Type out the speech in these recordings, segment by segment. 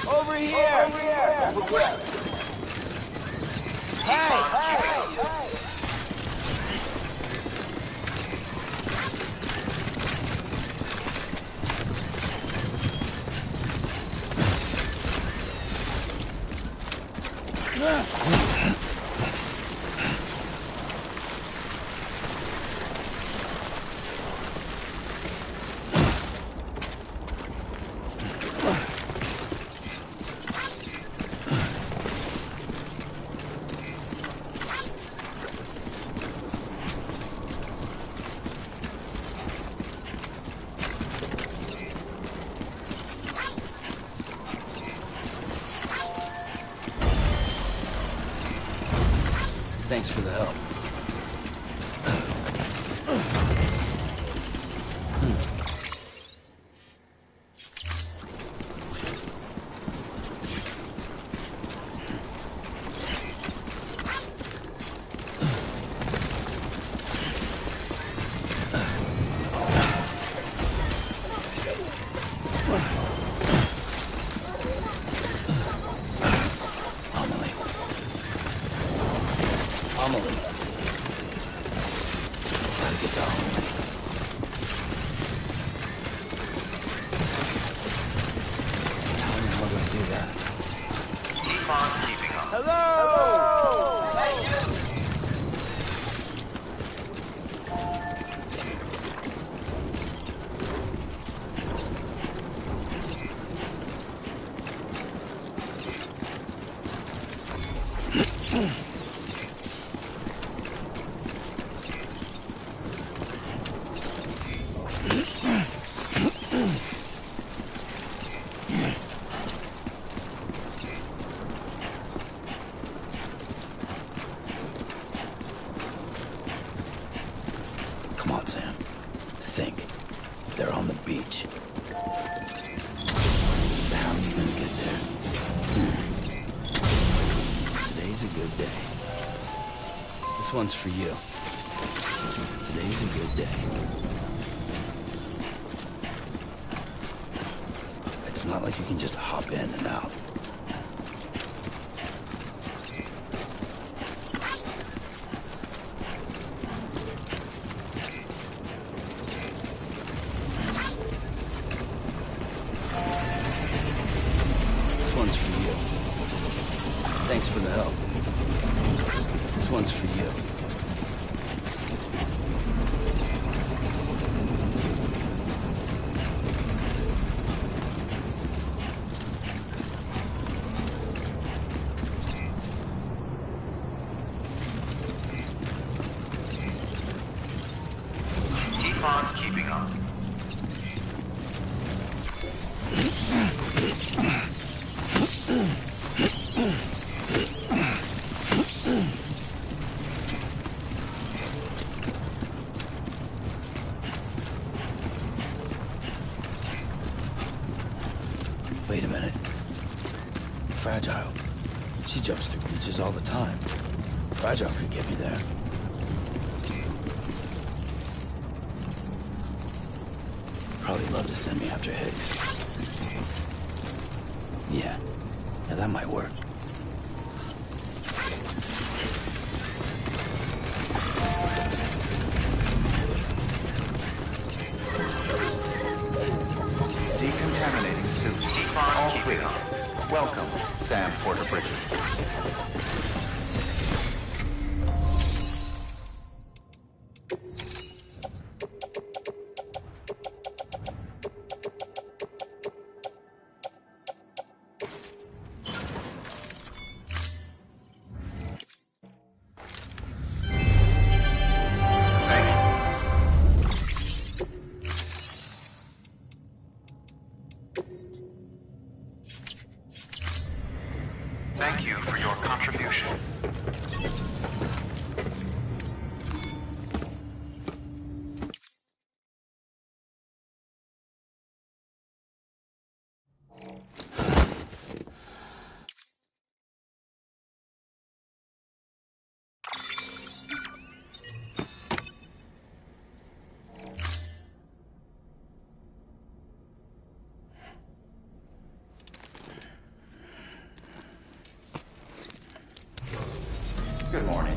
Over here! Over where? Hey! Thanks for the help. Come on, Sam. Think. They're on the beach. How are you gonna get there? Today's a good day. This one's for you. Today's a good day. It's not like you can just hop in and out. This one's for you. Thanks for the help. This one's for you. Keep on keeping on. Wait a minute. Fragile. She jumps through breaches all the time. Fragile could get me there. Probably love to send me after Higgs. Yeah, that might work. Decontaminating suit. All clear. Welcome, Sam Porter Bridges.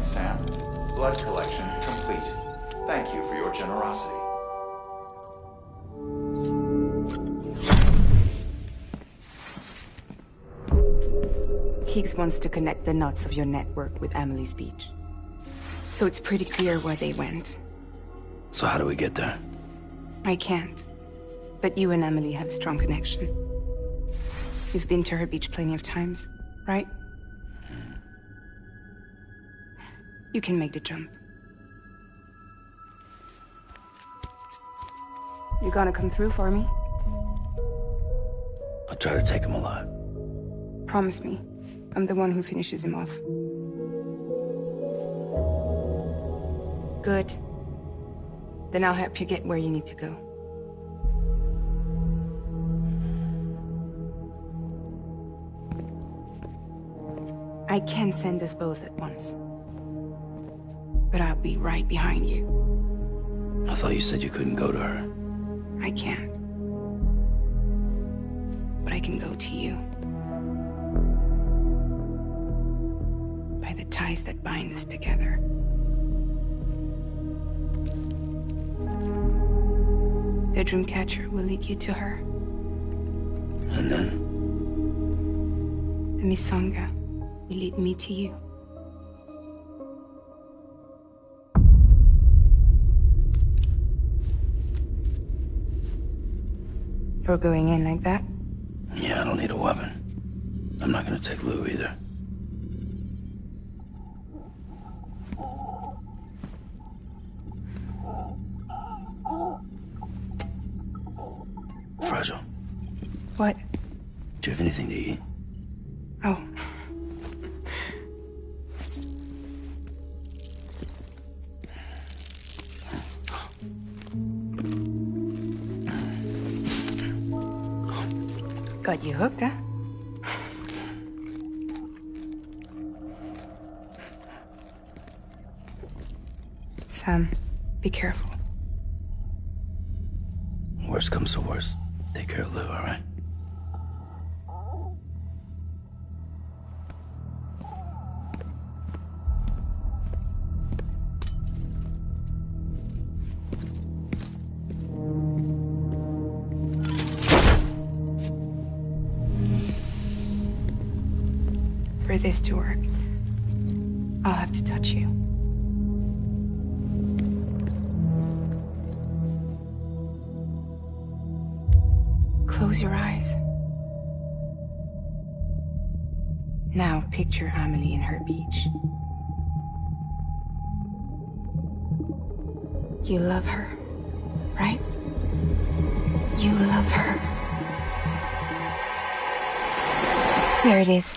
morning, Sam. Blood collection complete. Thank you for your generosity. Higgs wants to connect the knots of your network with Amelie's beach. So it's pretty clear where they went. So how do we get there? I can't. But you and Amelie have a strong connection. You've been to her beach plenty of times, right? You can make the jump. You gonna come through for me? I'll try to take him alive. Promise me. I'm the one who finishes him off. Good. Then I'll help you get where you need to go. I can send us both at once. But I'll be right behind you. I thought you said you couldn't go to her. I can't. But I can go to you. By the ties that bind us together. The Dreamcatcher will lead you to her. And then? The Misanga will lead me to you. You're going in like that? Yeah, I don't need a weapon. I'm not gonna take Lou either. Fragile. What? Do you have anything to eat? Oh. Got you hooked, huh? Sam, be careful. Worst comes to worst. Take care of Lou, all right? For this to work, I'll have to touch you. Close your eyes. Now picture Amelie in her beach. You love her, right? You love her. There it is.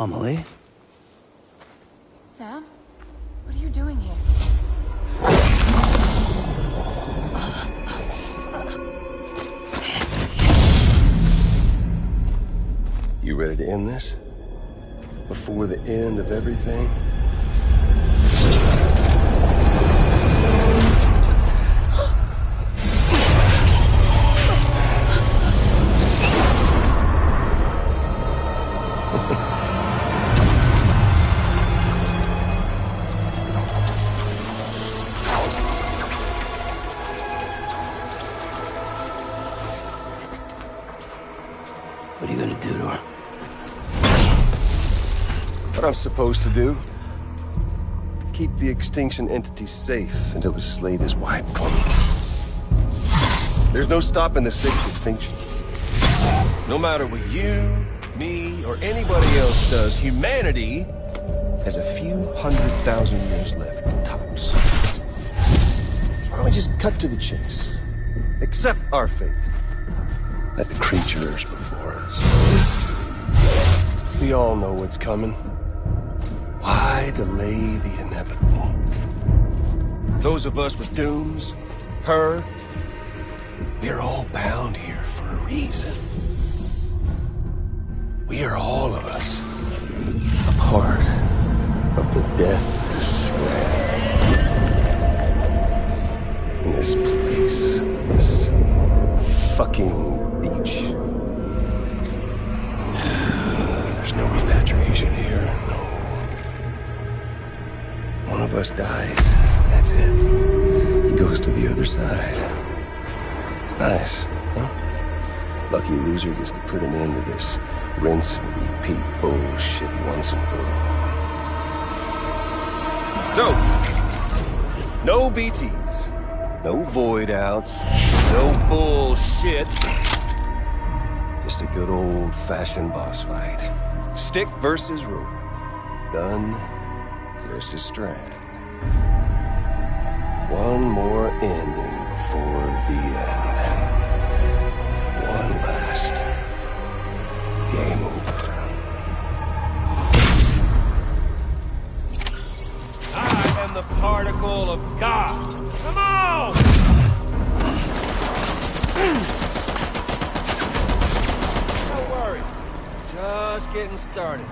Amelie? Sam? What are you doing here? You ready to end this? Before the end of everything? What are you gonna do to her? What I'm supposed to do? keep the extinction entity safe until the slate is wiped clean. There's no stopping the sixth extinction. No matter what you, me, or anybody else does, humanity has a few 100,000 years left, tops. Why don't we just cut to the chase? Accept our fate. Let the creatures before us. We all know what's coming. Why delay the inevitable? Those of us with dooms, her, we're all bound here for a reason. We are all of us a part of the Death Strand. In this place, this fucking beach. There's no repatriation here, no. One of us dies, that's it. He goes to the other side. It's nice, huh? Lucky loser gets to put an end to this rinse and repeat bullshit once and for all. So, no BTs, no void outs, no bullshit. Just a good old-fashioned boss fight. Stick versus rope. Gun versus strand. One more ending before the end. One last game over. I am the particle of God. Come on! Don't worry. Just getting started.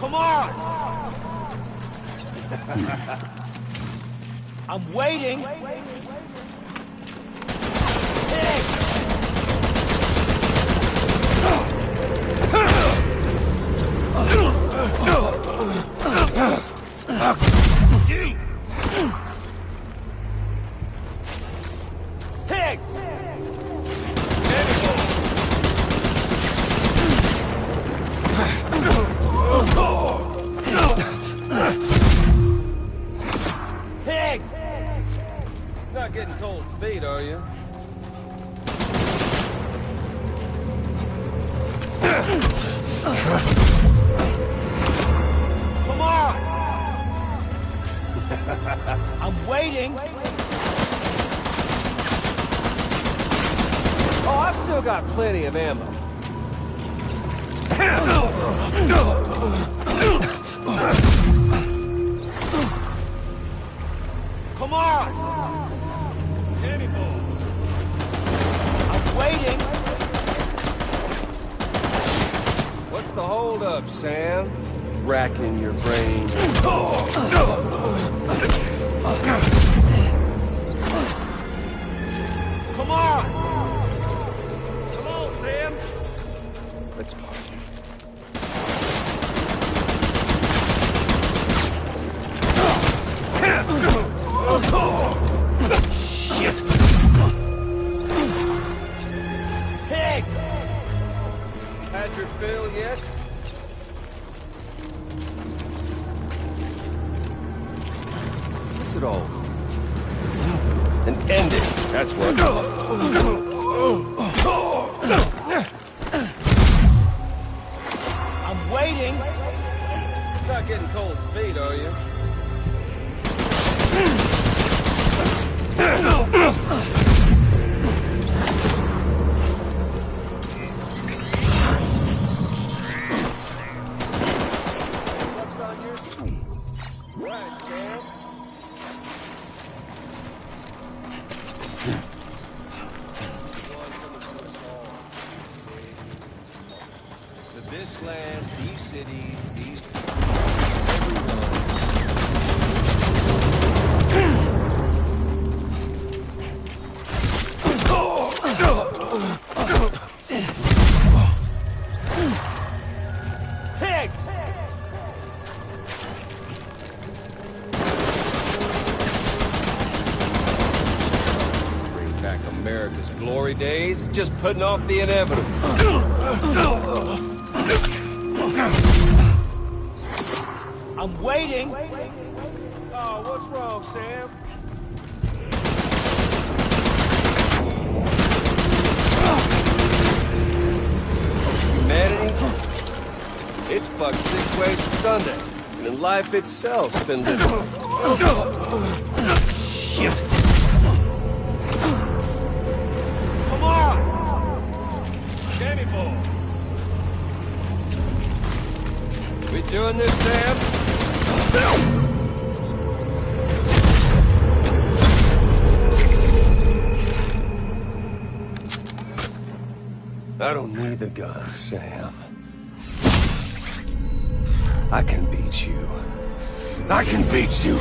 Come on! I'm waiting. Hey! Pigs! Pigs! Not getting cold feet, are you? Come on! I'm waiting. Oh, I've still got plenty of ammo. Come on! Jimmy boy. I'm waiting. What's the holdup, Sam? Racking your brain. Come on! Come on, Sam! Let's party. Shit! Pigs! Had your fill yet? What's it all? And end it. That's what. I'm waiting. Not getting cold feet, are you? What's on your feet? Right, Sam. To this land, these cities, these pigs! Bring back America's glory days. just putting off the inevitable. I'm waiting! Oh, what's wrong, Sam? Humanity? It's fucked 6 ways from Sunday. And then life itself's been lived. Shit! Come on! Danny boy! We doing this, Sam? I don't need the gun, Sam. I can beat you. I can beat you!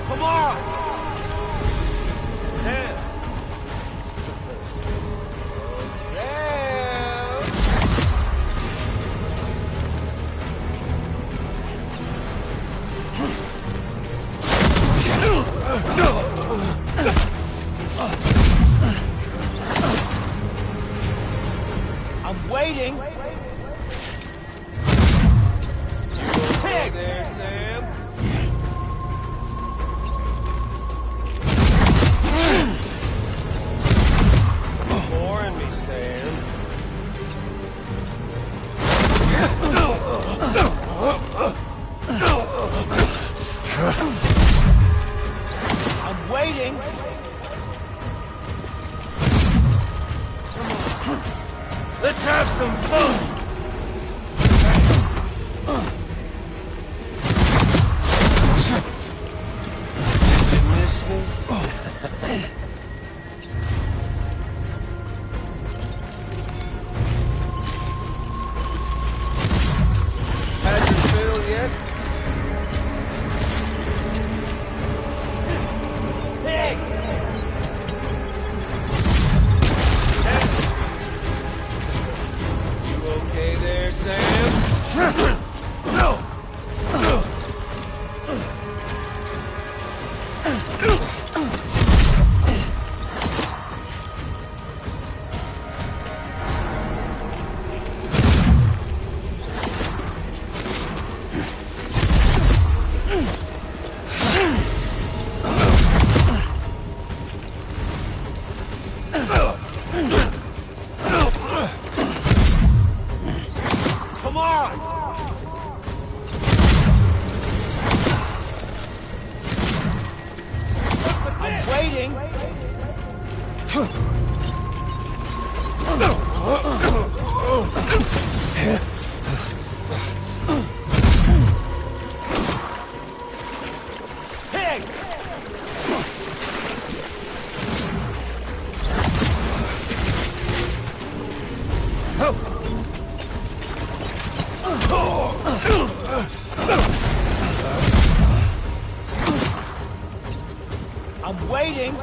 Come on! Sam! Sam! I'm waiting! You okay there, Sam? Ignoring me, Sam. I'm waiting! Let's have some fun! You miss me? Had your fill yet? Pigs! You okay there, Sam? Come on! I'm waiting! Pigs! I'm waiting!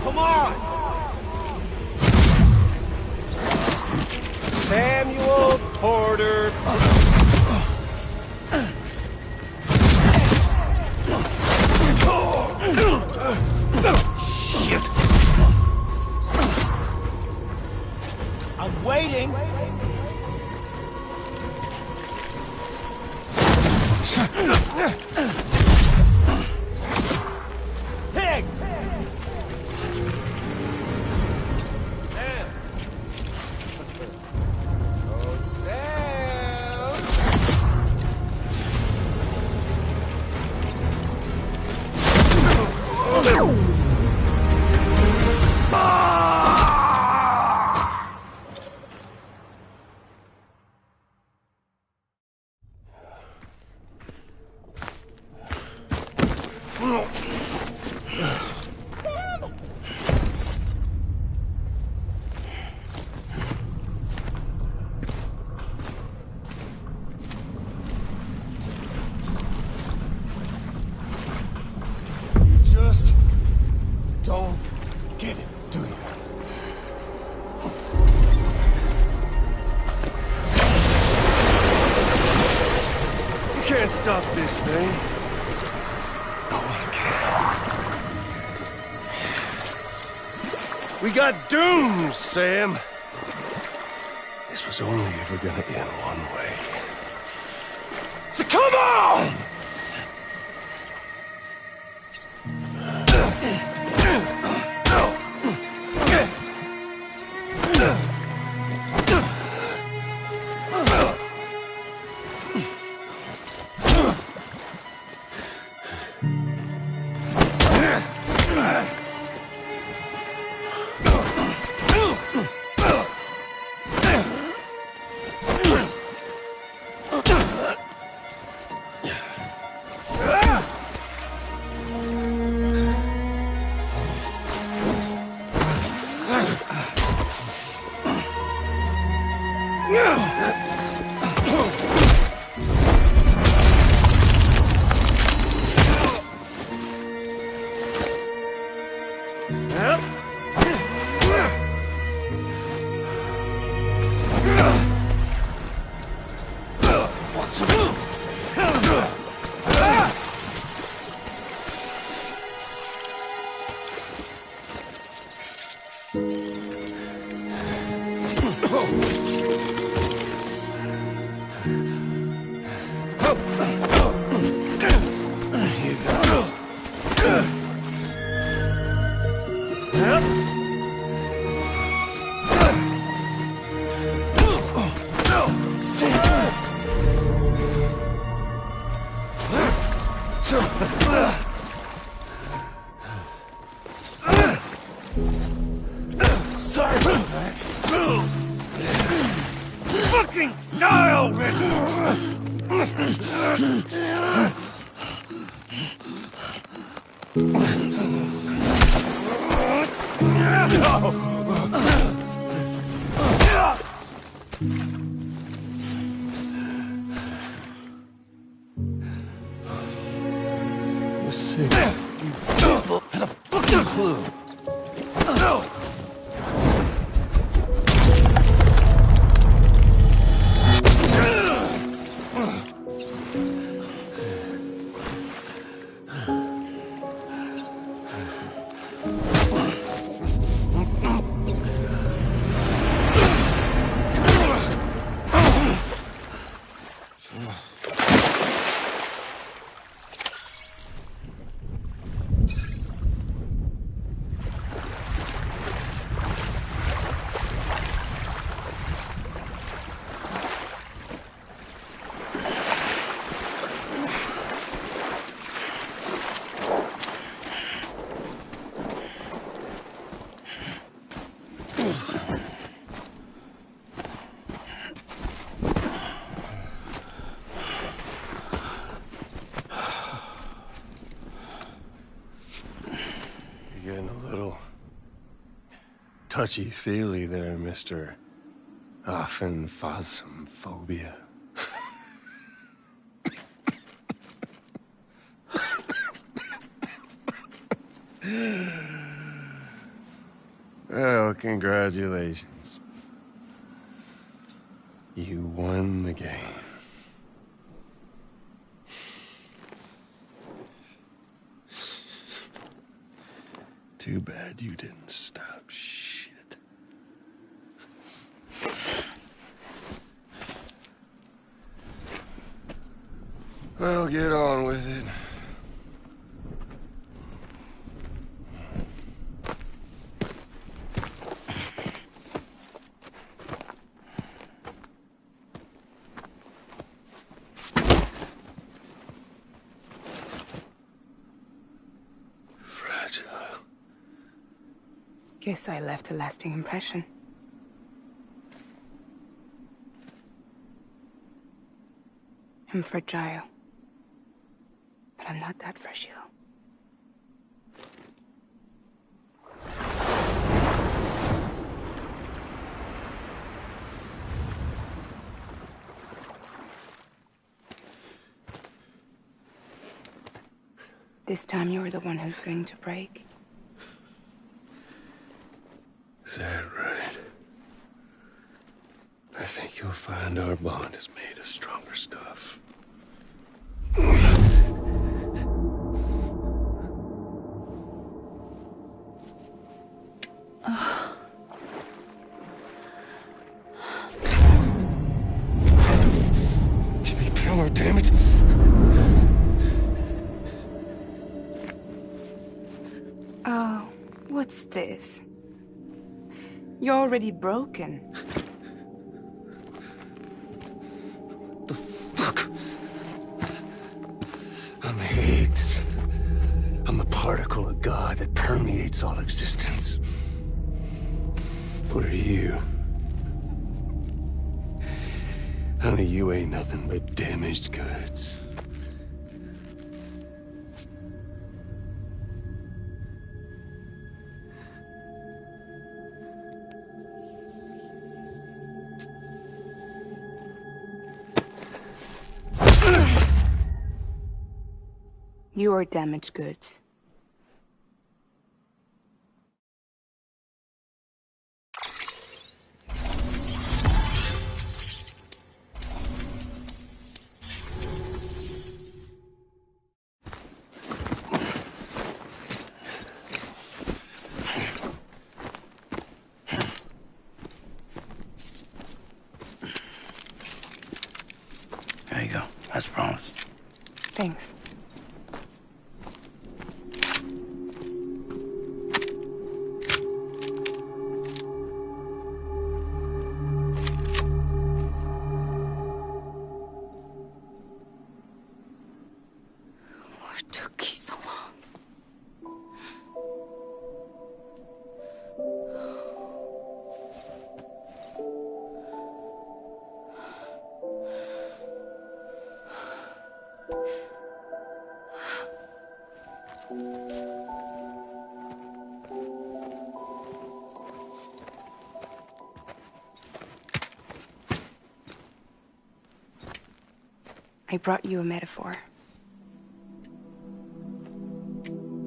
Come on! Samuel Porter. Shit! I'm waiting! Pigs! Sam. Just don't get it, do you? You can't stop this thing. No one can. We got dooms, Sam. This was only ever gonna end one way. So come on! Sorry about that. Fucking die already! Let's see. You people had a fucking clue. No! You're getting a little touchy-feely there, Mr. Phasmophobia. Well, congratulations. You won the game. Too bad you didn't stop shit. Well, get on with it. Fragile. Guess I left a lasting impression. I'm fragile. But I'm not that fragile. This time you're the one who's going to break. Is that right? I think you'll find our bond is made of stronger stuff. Jimmy Pillar, damn it! Oh, what's this? You're already broken. The fuck? I'm Higgs. I'm the particle of God that permeates all existence. What are you? Honey, you ain't nothing but damaged goods. You are damaged goods. There you go, as promised. Thanks. What took you so long? I brought you a metaphor.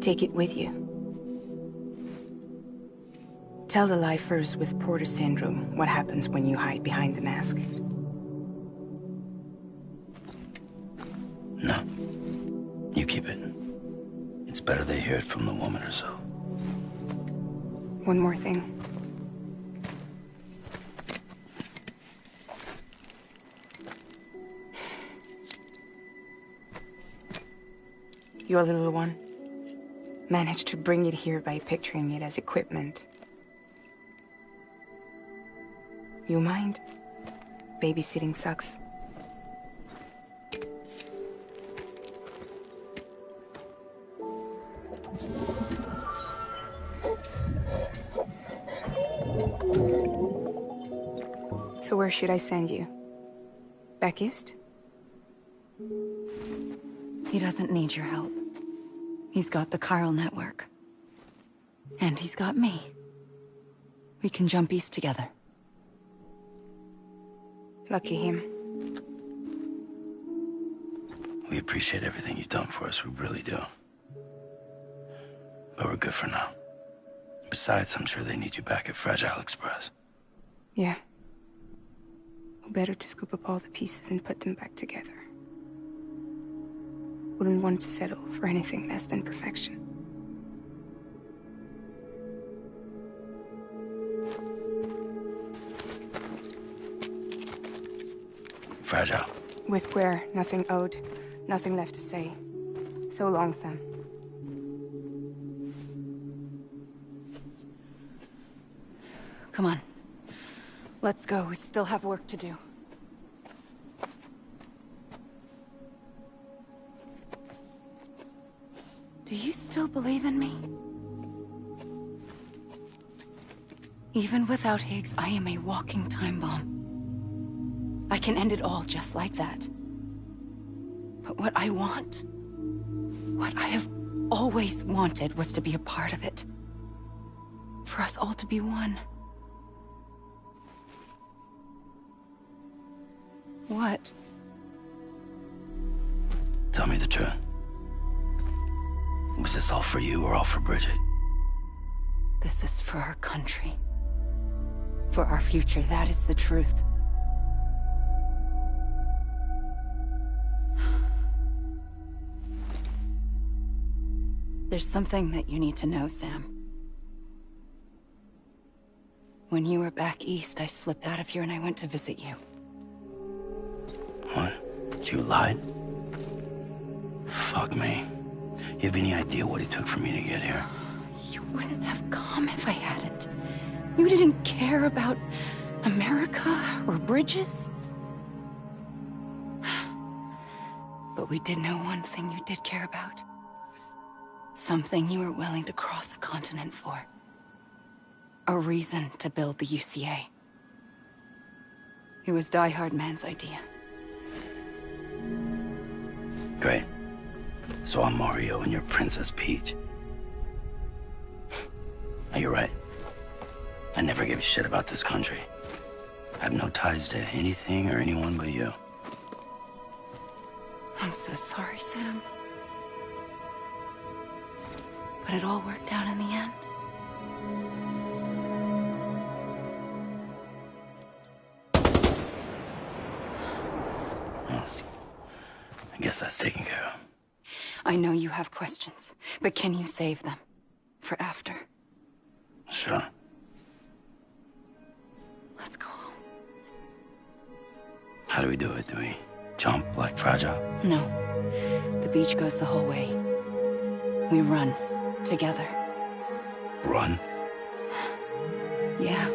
Take it with you. Tell the lifers with Porter syndrome what happens when you hide behind the mask. No. You keep it. It's better they hear it from the woman herself. One more thing. Your little one managed to bring it here by picturing it as equipment. You mind? Babysitting sucks. So where should I send you? Back east? He doesn't need your help. He's got the chiral network. And he's got me. We can jump east together. Lucky him. We appreciate everything you've done for us, we really do. But we're good for now. Besides, I'm sure they need you back at Fragile Express. Yeah. Better to scoop up all the pieces and put them back together. Wouldn't want to settle for anything less than perfection. Fragile. We're square, nothing owed, nothing left to say. So long, Sam. Come on. Let's go. We still have work to do. Do you still believe in me? Even without Higgs, I am a walking time bomb. I can end it all just like that. But what I want, what I have always wanted, was to be a part of it. For us all to be one. What? Tell me the truth. Was this all for you or all for Bridget? This is for our country. For our future, that is the truth. There's something that you need to know, Sam. When you were back east, I slipped out of here and I went to visit you. What? You lied? Fuck me. You have any idea what it took for me to get here? You wouldn't have come if I hadn't. You didn't care about America or bridges. But we did know one thing you did care about. Something you were willing to cross a continent for. A reason to build the UCA. It was Die Hard Man's idea. Great. So I'm Mario and you're Princess Peach. Now, you're right. I never gave a shit about this country. I have no ties to anything or anyone but you. I'm so sorry, Sam. But it all worked out in the end. Oh. I guess that's taken care of. I know you have questions, but can you save them? For after? Sure. Let's go home. How do we do it? Do we jump like Fragile? No. The beach goes the whole way. We run. Together. Run? Yeah.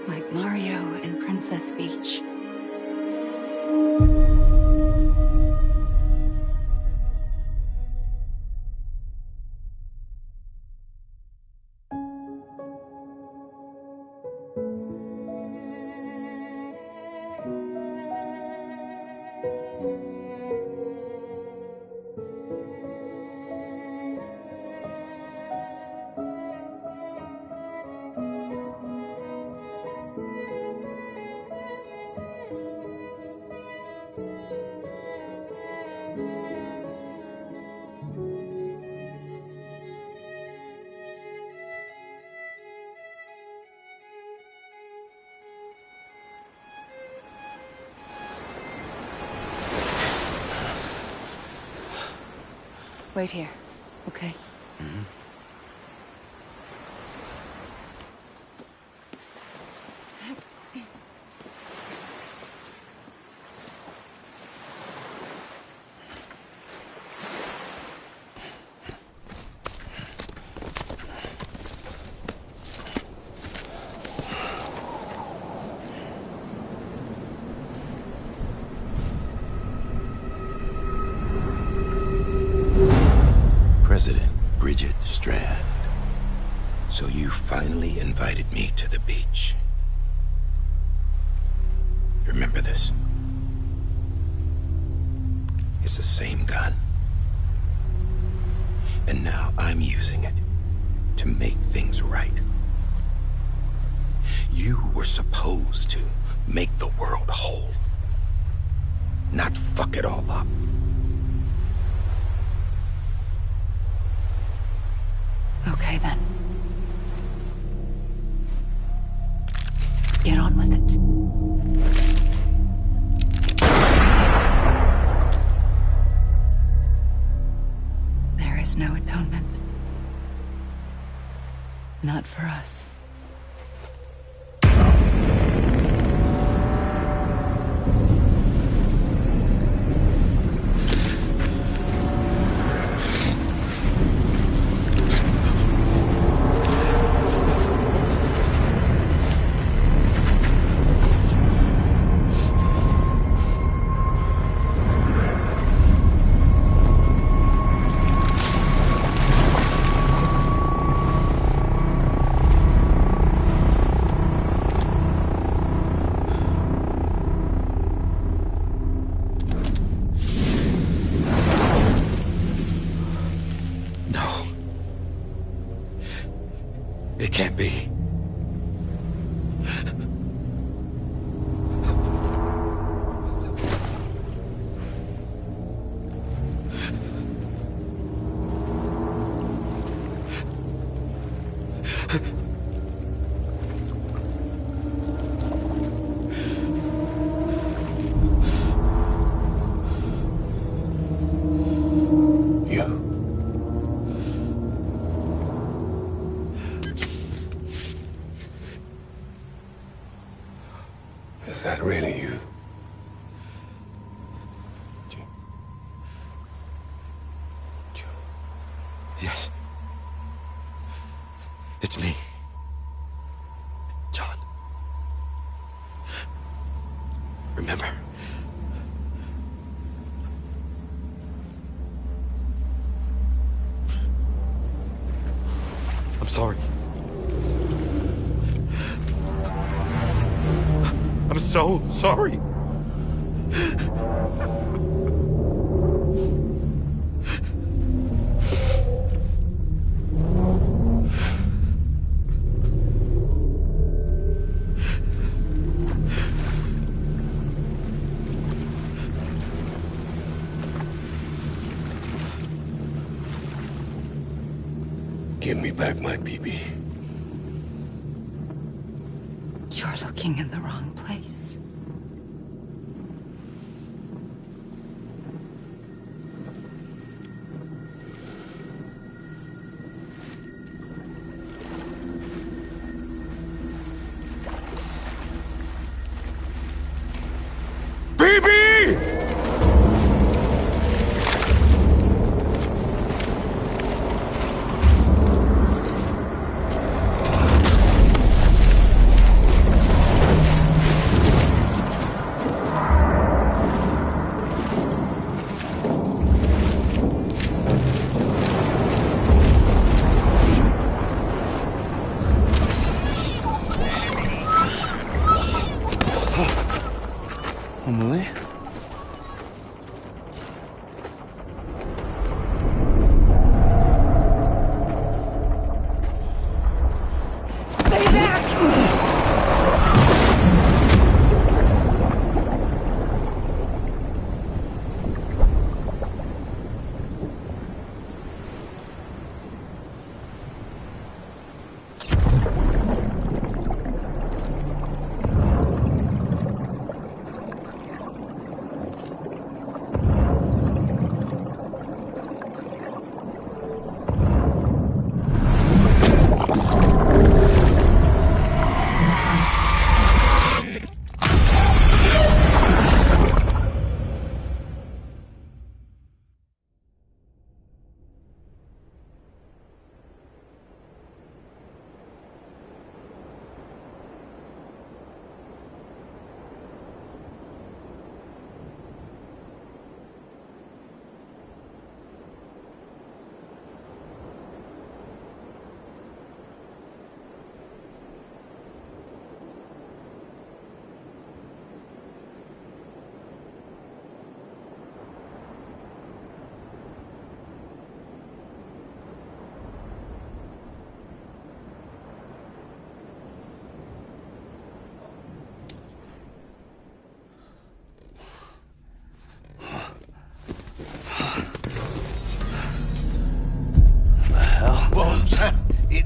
Like Mario and Princess Peach. Wait here, okay? Mm-hmm. President Bridget Strand. So you finally invited me to the beach. Remember this? It's the same gun. And now I'm using it to make things right. You were supposed to make the world whole, not fuck it all up. Okay, then. Get on with it. There is no atonement. Not for us. Is that really you? Yes. It's me. John. Remember? I'm sorry. I'm so sorry. Give me back my BB. You're looking in the wrong place. Emily? Stay back!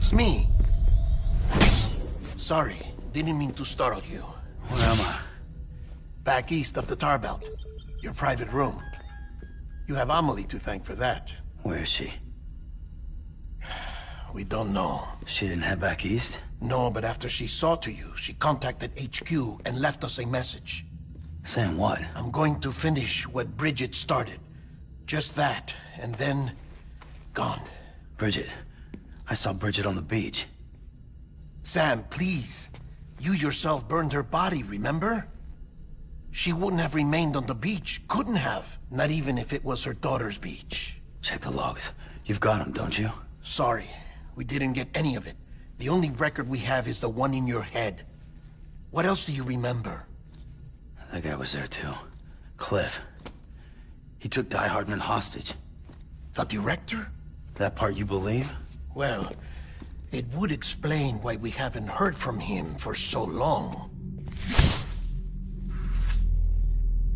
It's me. Sorry, didn't mean to startle you. Where am I? Back east of the tar belt. Your private room. You have Amelie to thank for that. Where is she? We don't know. She didn't head back east? No, but after she saw to you, she contacted HQ and left us a message. Saying what? I'm going to finish what Bridget started. Just that, and then... gone. Bridget. I saw Bridget on the beach. Sam, please. You yourself burned her body, remember? She wouldn't have remained on the beach. Couldn't have. Not even if it was her daughter's beach. Check the logs. You've got them, don't you? Sorry. We didn't get any of it. The only record we have is the one in your head. What else do you remember? That guy was there too. Cliff. He took Die Hardman hostage. The director? That part you believe? Well, it would explain why we haven't heard from him for so long.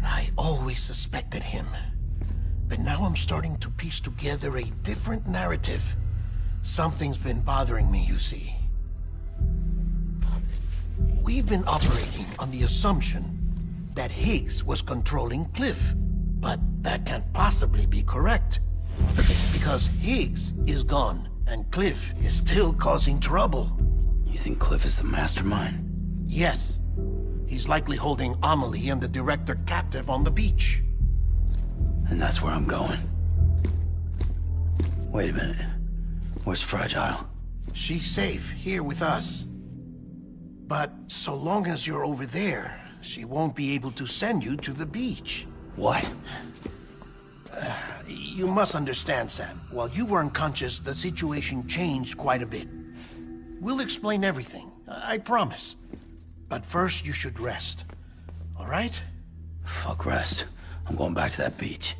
I always suspected him. But now I'm starting to piece together a different narrative. Something's been bothering me, you see. We've been operating on the assumption that Higgs was controlling Cliff. But that can't possibly be correct. Because Higgs is gone, and Cliff is still causing trouble. You think Cliff is the mastermind? Yes. He's likely holding Amelie and the director captive on the beach. And that's where I'm going. Wait a minute. Where's Fragile? She's safe here with us. But so long as you're over there, she won't be able to send you to the beach. What? You must understand, Sam. While you were unconscious, the situation changed quite a bit. We'll explain everything, I promise. But first, you should rest. All right? Fuck rest. I'm going back to that beach.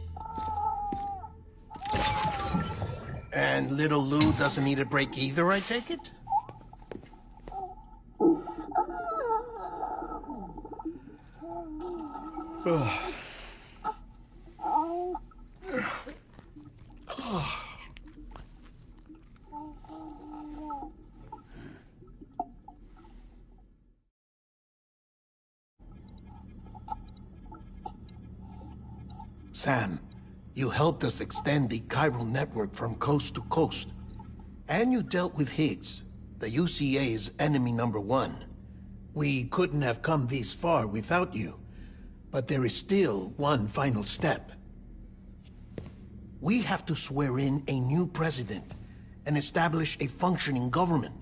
And little Lou doesn't need a break either, I take it? Sam, you helped us extend the chiral network from coast to coast. And you dealt with Higgs, the UCA's enemy #1. We couldn't have come this far without you. But there is still one final step. We have to swear in a new president and establish a functioning government.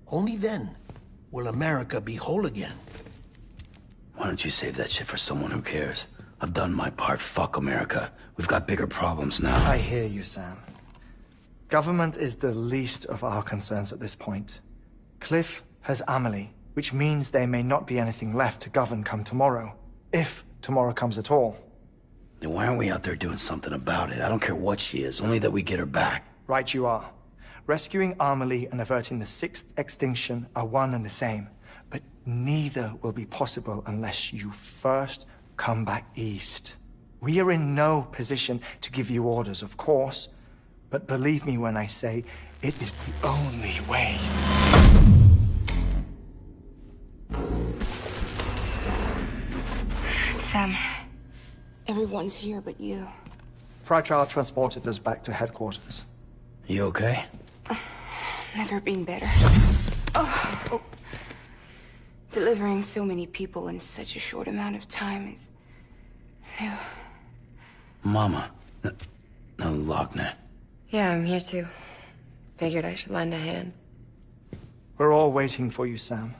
Only then will America be whole again. Why don't you save that shit for someone who cares? I've done my part. Fuck America. We've got bigger problems now. I hear you, Sam. Government is the least of our concerns at this point. Cliff has Amelie, which means there may not be anything left to govern come tomorrow. If tomorrow comes at all. Then why aren't we out there doing something about it? I don't care what she is, only that we get her back. Right you are. Rescuing Amelie and averting the 6th extinction are one and the same. But neither will be possible unless you first come back east. We are in no position to give you orders, of course. But believe me when I say, it is the only way. Sam, everyone's here but you. Fragile transported us back to headquarters. You okay? Never been better. Oh. Delivering so many people in such a short amount of time is new. Mama. No, Lochner. Yeah, I'm here too. Figured I should lend a hand. We're all waiting for you, Sam.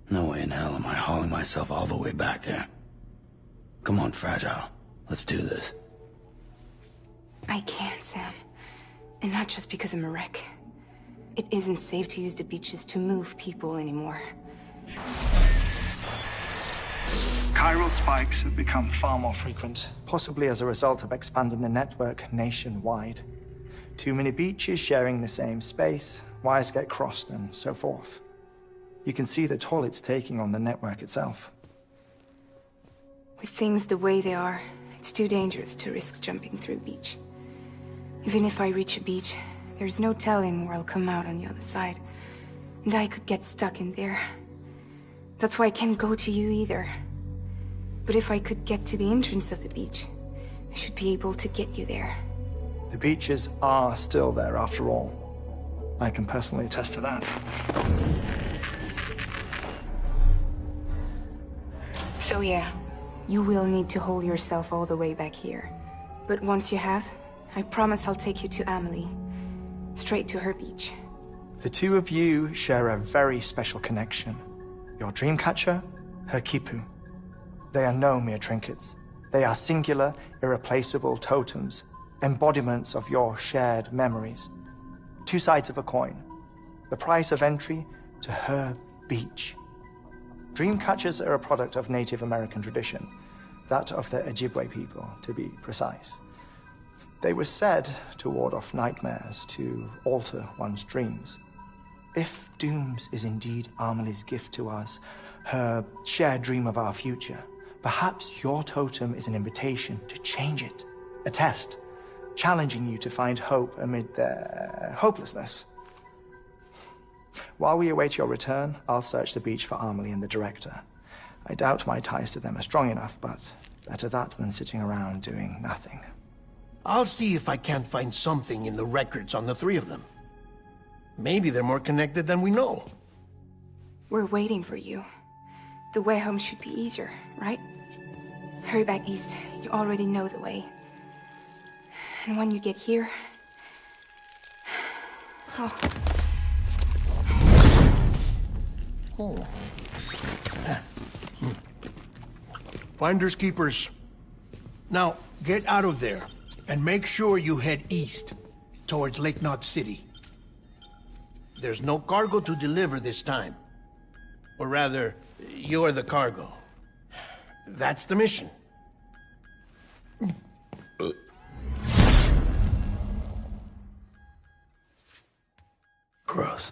No way in hell am I hauling myself all the way back there. Come on, Fragile. Let's do this. I can't, Sam. And not just because I'm a wreck. It isn't safe to use the beaches to move people anymore. Chiral spikes have become far more frequent. Possibly as a result of expanding the network nationwide. Too many beaches sharing the same space, wires get crossed, and so forth. You can see the toll it's taking on the network itself. With things the way they are, it's too dangerous to risk jumping through a beach. Even if I reach a beach, there's no telling where I'll come out on the other side. And I could get stuck in there. That's why I can't go to you either. But if I could get to the entrance of the beach, I should be able to get you there. The beaches are still there after all. I can personally attest to that. So yeah, you will need to haul yourself all the way back here. But once you have, I promise I'll take you to Amelie. Straight to her beach. The two of you share a very special connection. Your dreamcatcher, her Kipu. They are no mere trinkets. They are singular, irreplaceable totems, embodiments of your shared memories. Two sides of a coin. The price of entry to her beach. Dreamcatchers are a product of Native American tradition, that of the Ojibwe people, to be precise. They were said to ward off nightmares, to alter one's dreams. If Dooms is indeed Amelie's gift to us, her shared dream of our future, perhaps your totem is an invitation to change it. A test, challenging you to find hope amid their hopelessness. While we await your return, I'll search the beach for Amelie and the director. I doubt my ties to them are strong enough, but better that than sitting around doing nothing. I'll see if I can't find something in the records on the three of them. Maybe they're more connected than we know. We're waiting for you. The way home should be easier, right? Hurry back east. You already know the way. And when you get here... Oh. Oh. Finders keepers. Now, get out of there, and make sure you head east, towards Lake Knot City. There's no cargo to deliver this time. Or rather, you're the cargo. That's the mission. Gross.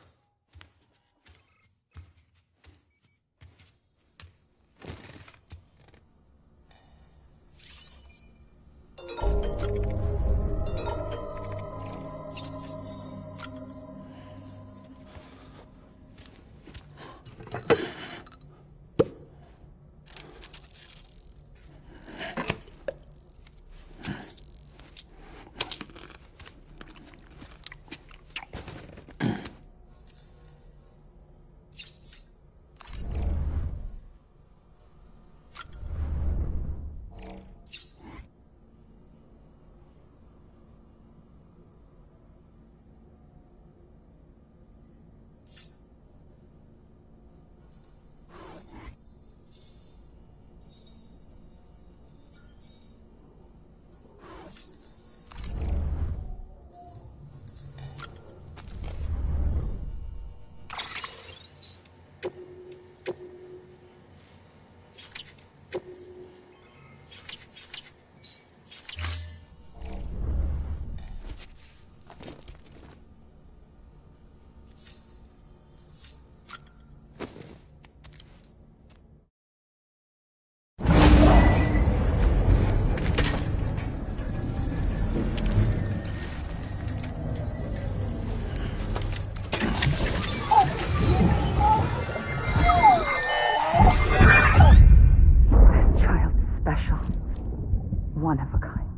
One of a kind.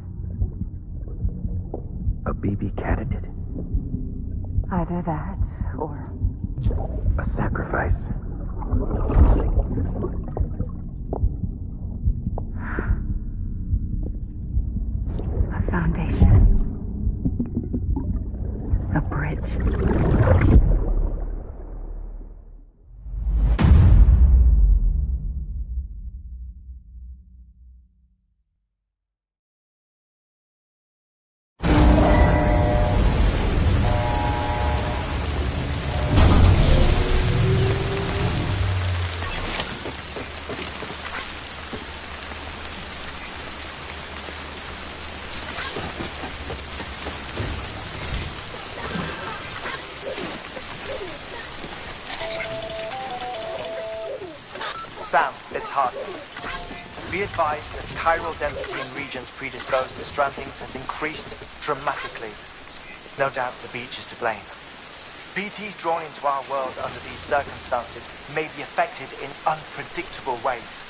A BB candidate? Either that, or... a sacrifice? A foundation. A bridge. Sam, it's Hartley. Be advised that chiral density in regions predisposed to strandings has increased dramatically. No doubt the beach is to blame. BTs drawn into our world under these circumstances may be affected in unpredictable ways.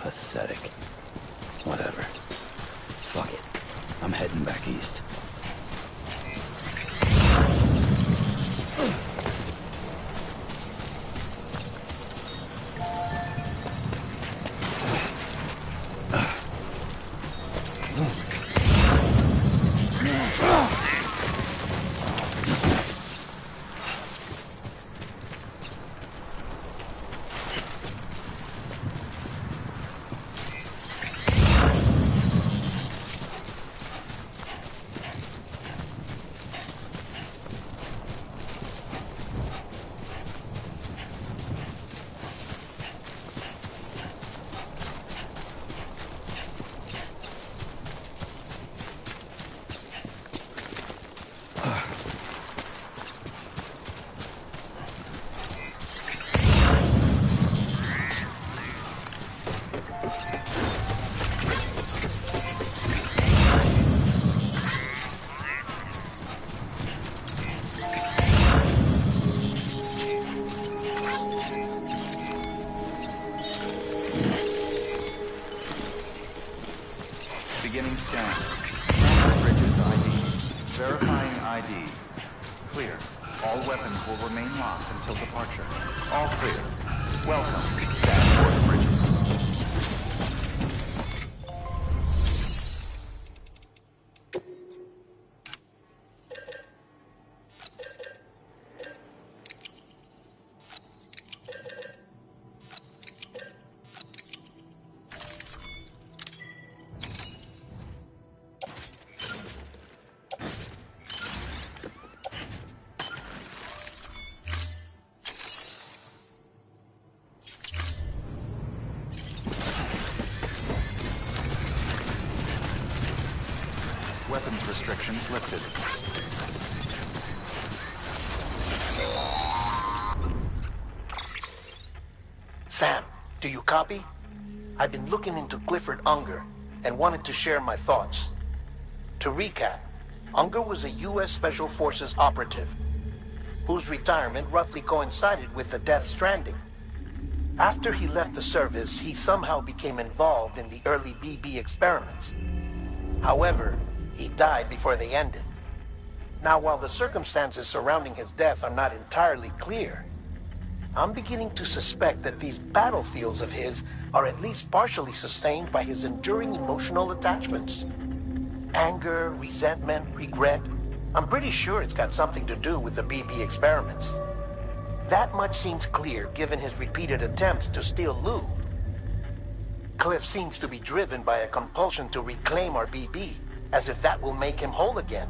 Pathetic. Whatever. Fuck it. I'm heading back east. Beginning scan. Scanning bridges ID. Verifying ID. Clear. All weapons will remain locked until departure. All clear. Welcome, Sandport Bridges. Weapons restrictions lifted. Sam, do you copy? I've been looking into Clifford Unger and wanted to share my thoughts. To recap, Unger was a U.S. Special Forces operative whose retirement roughly coincided with the Death Stranding. After he left the service, he somehow became involved in the early BB experiments. However, he died before they ended. Now, while the circumstances surrounding his death are not entirely clear, I'm beginning to suspect that these battlefields of his are at least partially sustained by his enduring emotional attachments. Anger, resentment, regret. I'm pretty sure it's got something to do with the BB experiments. That much seems clear given his repeated attempts to steal Lou. Cliff seems to be driven by a compulsion to reclaim our BB, as if that will make him whole again.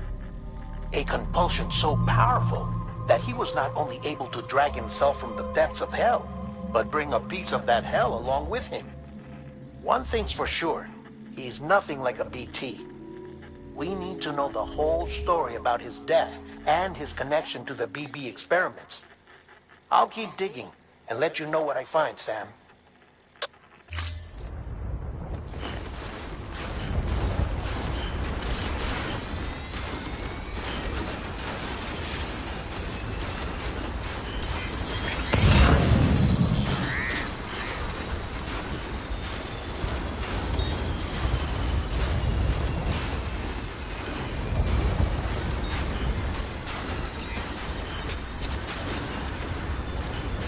A compulsion so powerful that he was not only able to drag himself from the depths of hell, but bring a piece of that hell along with him. One thing's for sure, he's nothing like a BT. We need to know the whole story about his death and his connection to the BB experiments. I'll keep digging and let you know what I find, Sam.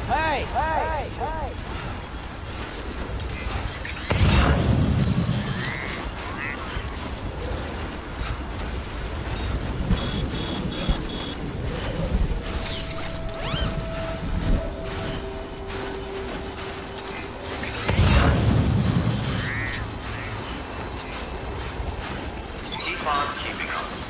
Hey! Hey! Hey! Keep on keeping on.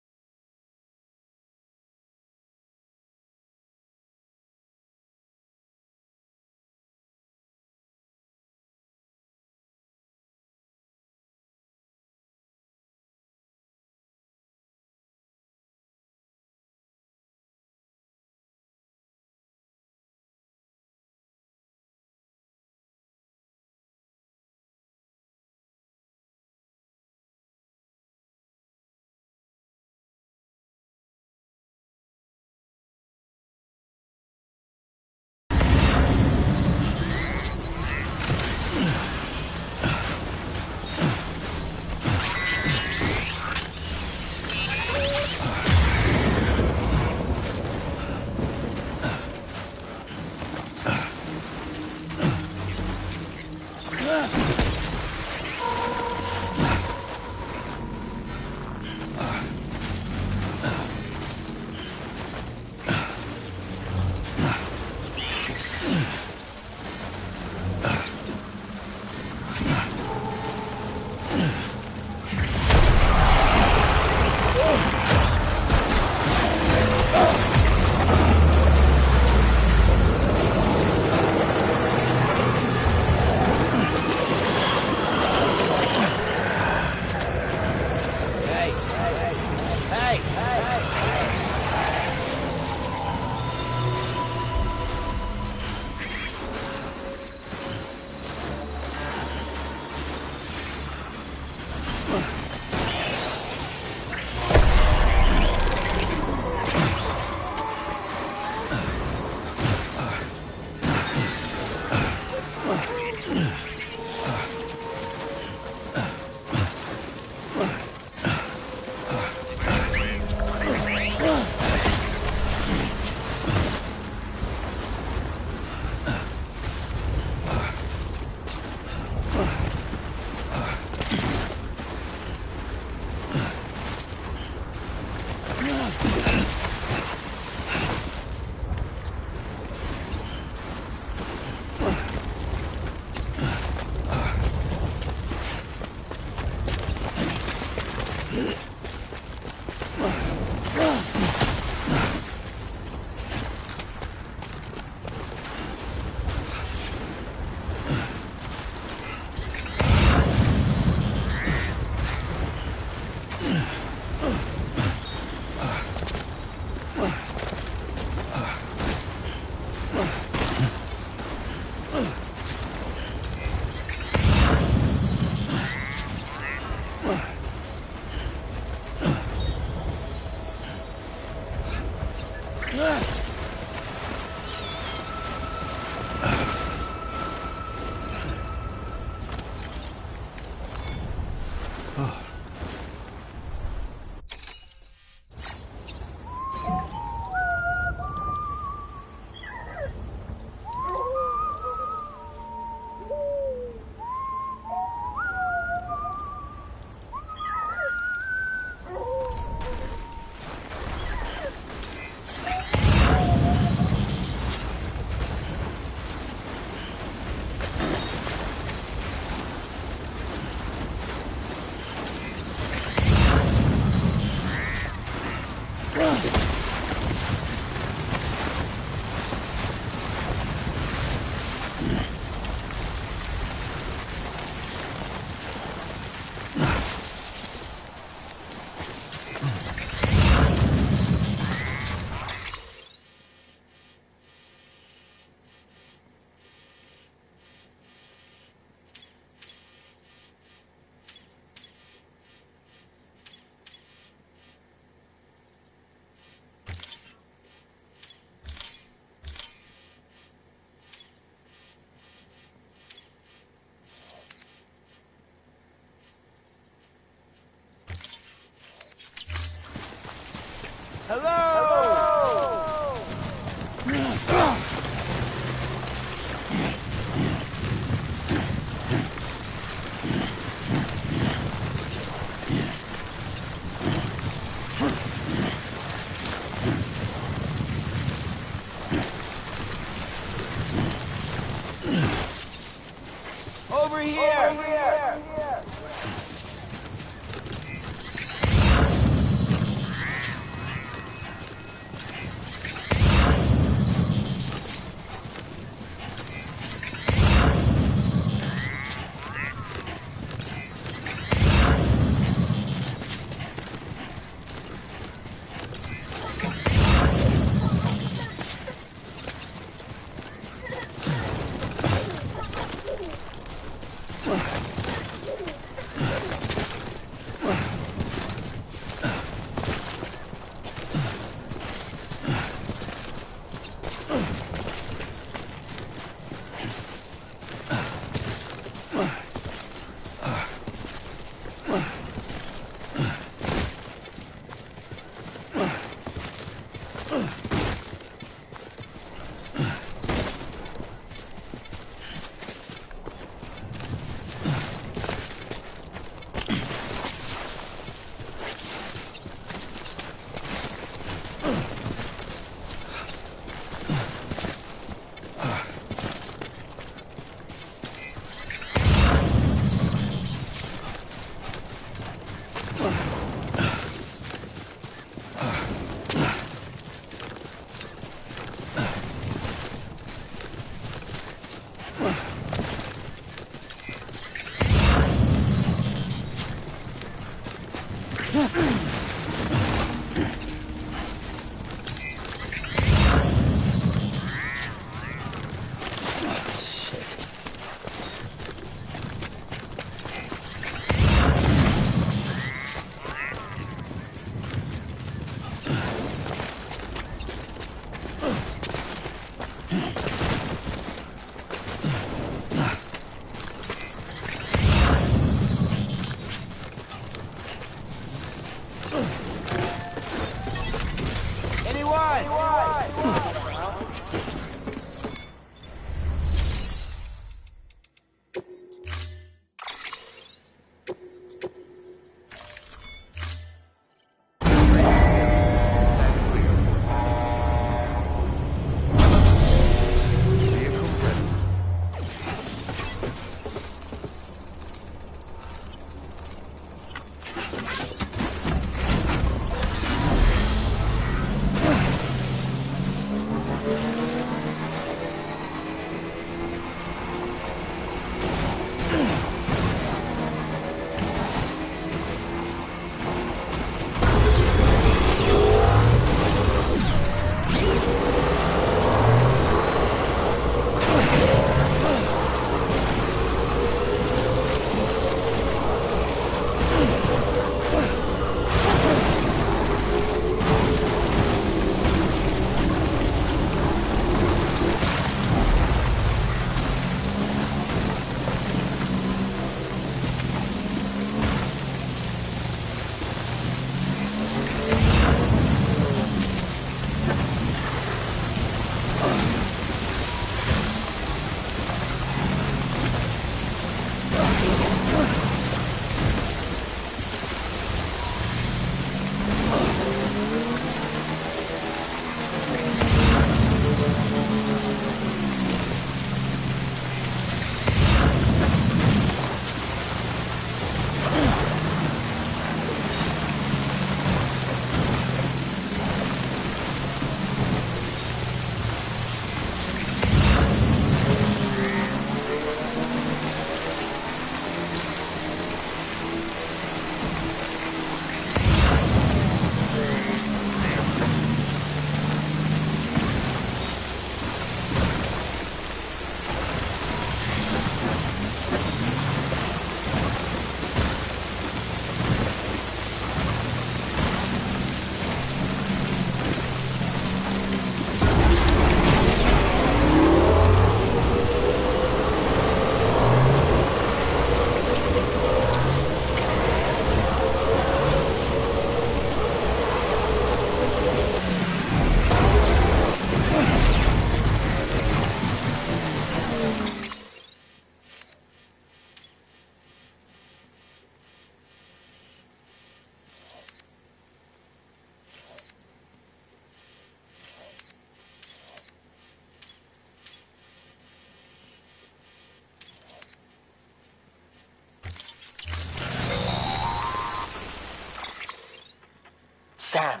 Sam,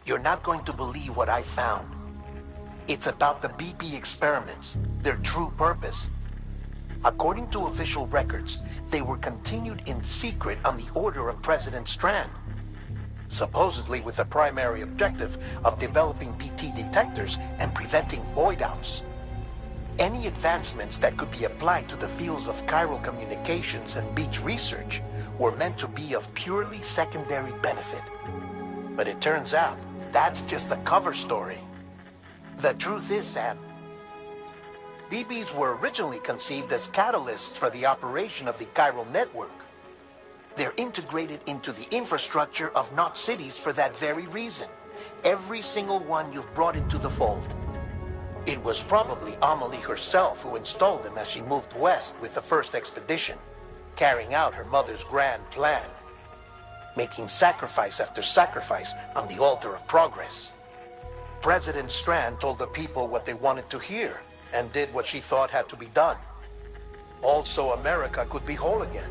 you're not going to believe what I found. It's about the BP experiments, their true purpose. According to official records, they were continued in secret on the order of President Strand, supposedly with the primary objective of developing BT detectors and preventing void-outs. Any advancements that could be applied to the fields of chiral communications and beach research were meant to be of purely secondary benefit. But it turns out, that's just a cover story. The truth is, Sam, BBs were originally conceived as catalysts for the operation of the chiral network. They're integrated into the infrastructure of Knot cities for that very reason. Every single one you've brought into the fold. It was probably Amelie herself who installed them as she moved west with the first expedition, carrying out her mother's grand plan, making sacrifice after sacrifice on the altar of progress. President Strand told the people what they wanted to hear and did what she thought had to be done. Also, America could be whole again.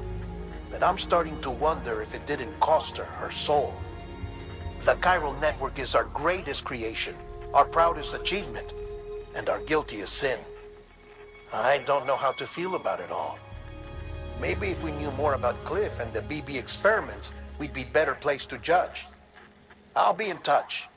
But I'm starting to wonder if it didn't cost her her soul. The chiral network is our greatest creation, our proudest achievement, and our guiltiest sin. I don't know how to feel about it all. Maybe if we knew more about Cliff and the BB experiments, we'd be better placed to judge. I'll be in touch.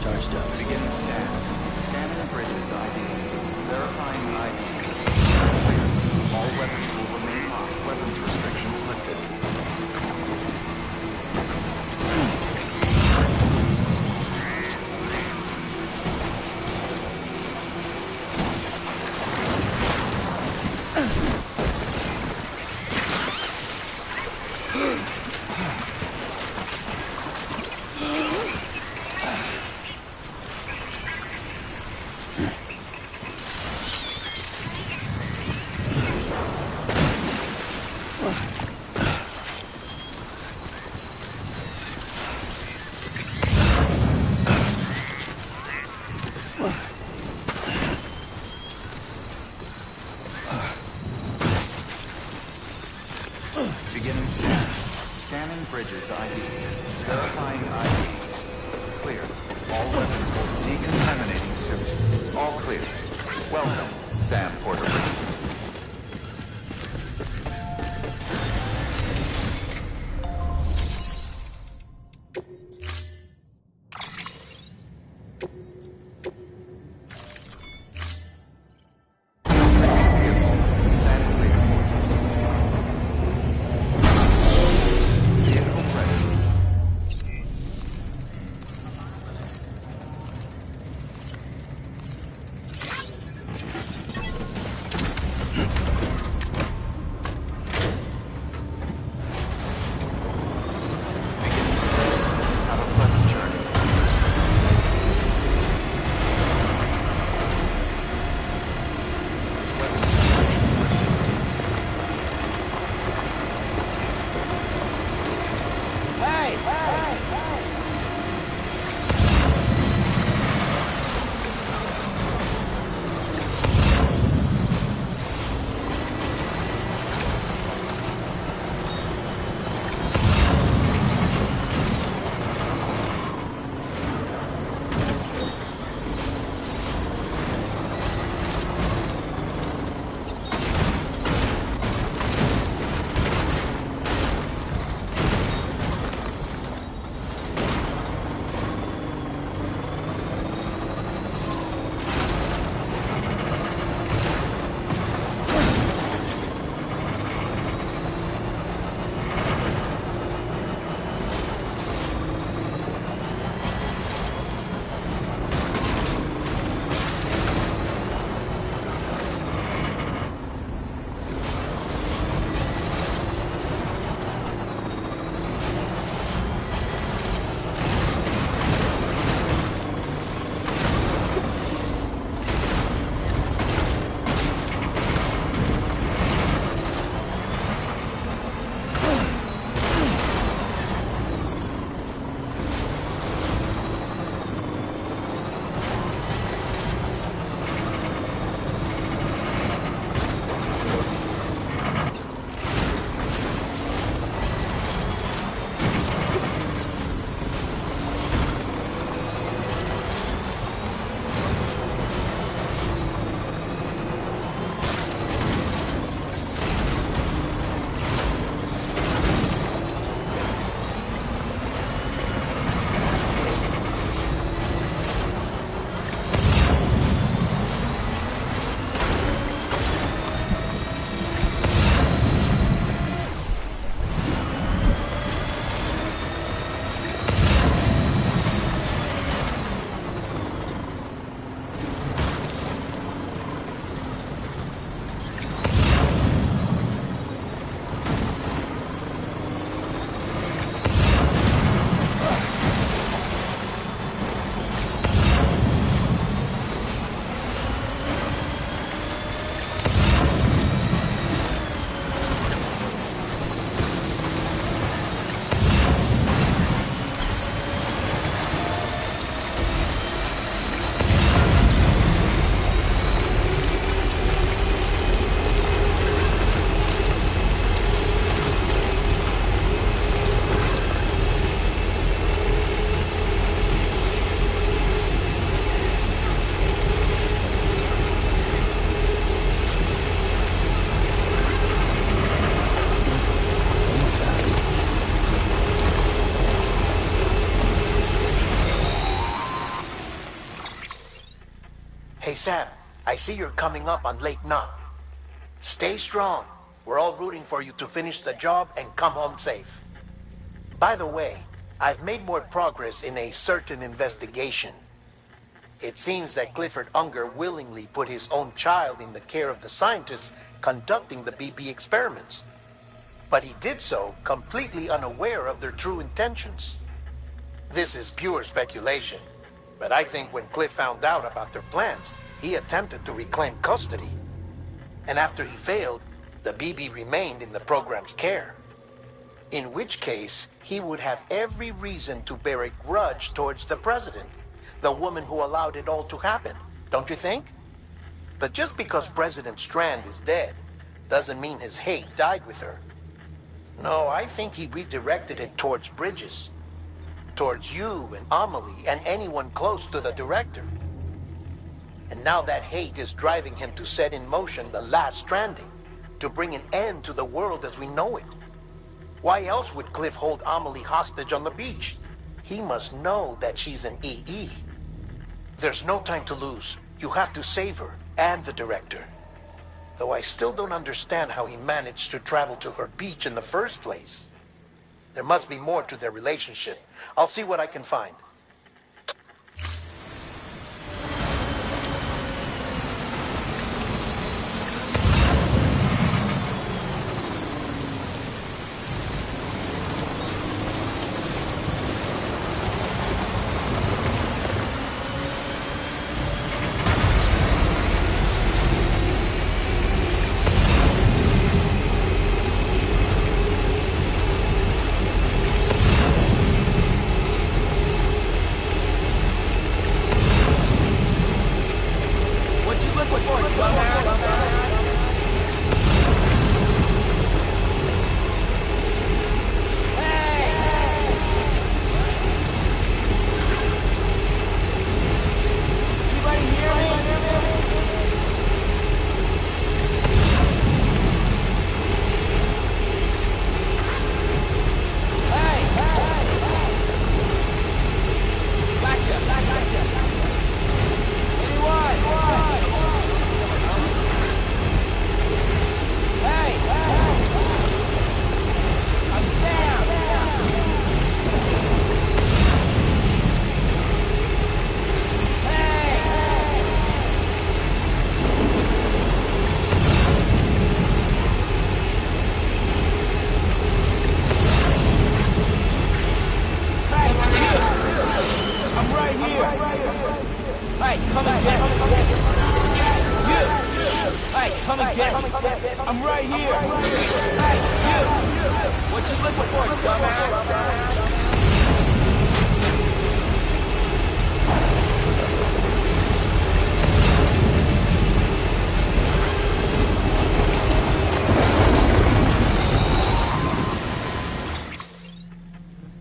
Charged up. Beginning scan. Scanning bridges ID. Verifying ID. All weapons will remain locked. Weapons restrictions lifted. Examine Bridges' ID. Verifying ID. Clear. All weapons will decontaminating soon. All clear. Welcome, Sam Porter Bridges. Hey, Sam, I see you're coming up on Lake Knot. Stay strong. We're all rooting for you to finish the job and come home safe. By the way, I've made more progress in a certain investigation. It seems that Clifford Unger willingly put his own child in the care of the scientists conducting the BB experiments. But he did so completely unaware of their true intentions. This is pure speculation, but I think when Cliff found out about their plans, he attempted to reclaim custody. And after he failed, the BB remained in the program's care. In which case, he would have every reason to bear a grudge towards the president, the woman who allowed it all to happen, don't you think? But just because President Strand is dead, doesn't mean his hate died with her. No, I think he redirected it towards Bridges. Towards you and Amelie and anyone close to the director. And now that hate is driving him to set in motion the last Stranding, to bring an end to the world as we know it. Why else would Cliff hold Amelie hostage on the beach? He must know that she's an EE. There's no time to lose. You have to save her and the director. Though I still don't understand how he managed to travel to her beach in the first place. There must be more to their relationship. I'll see what I can find.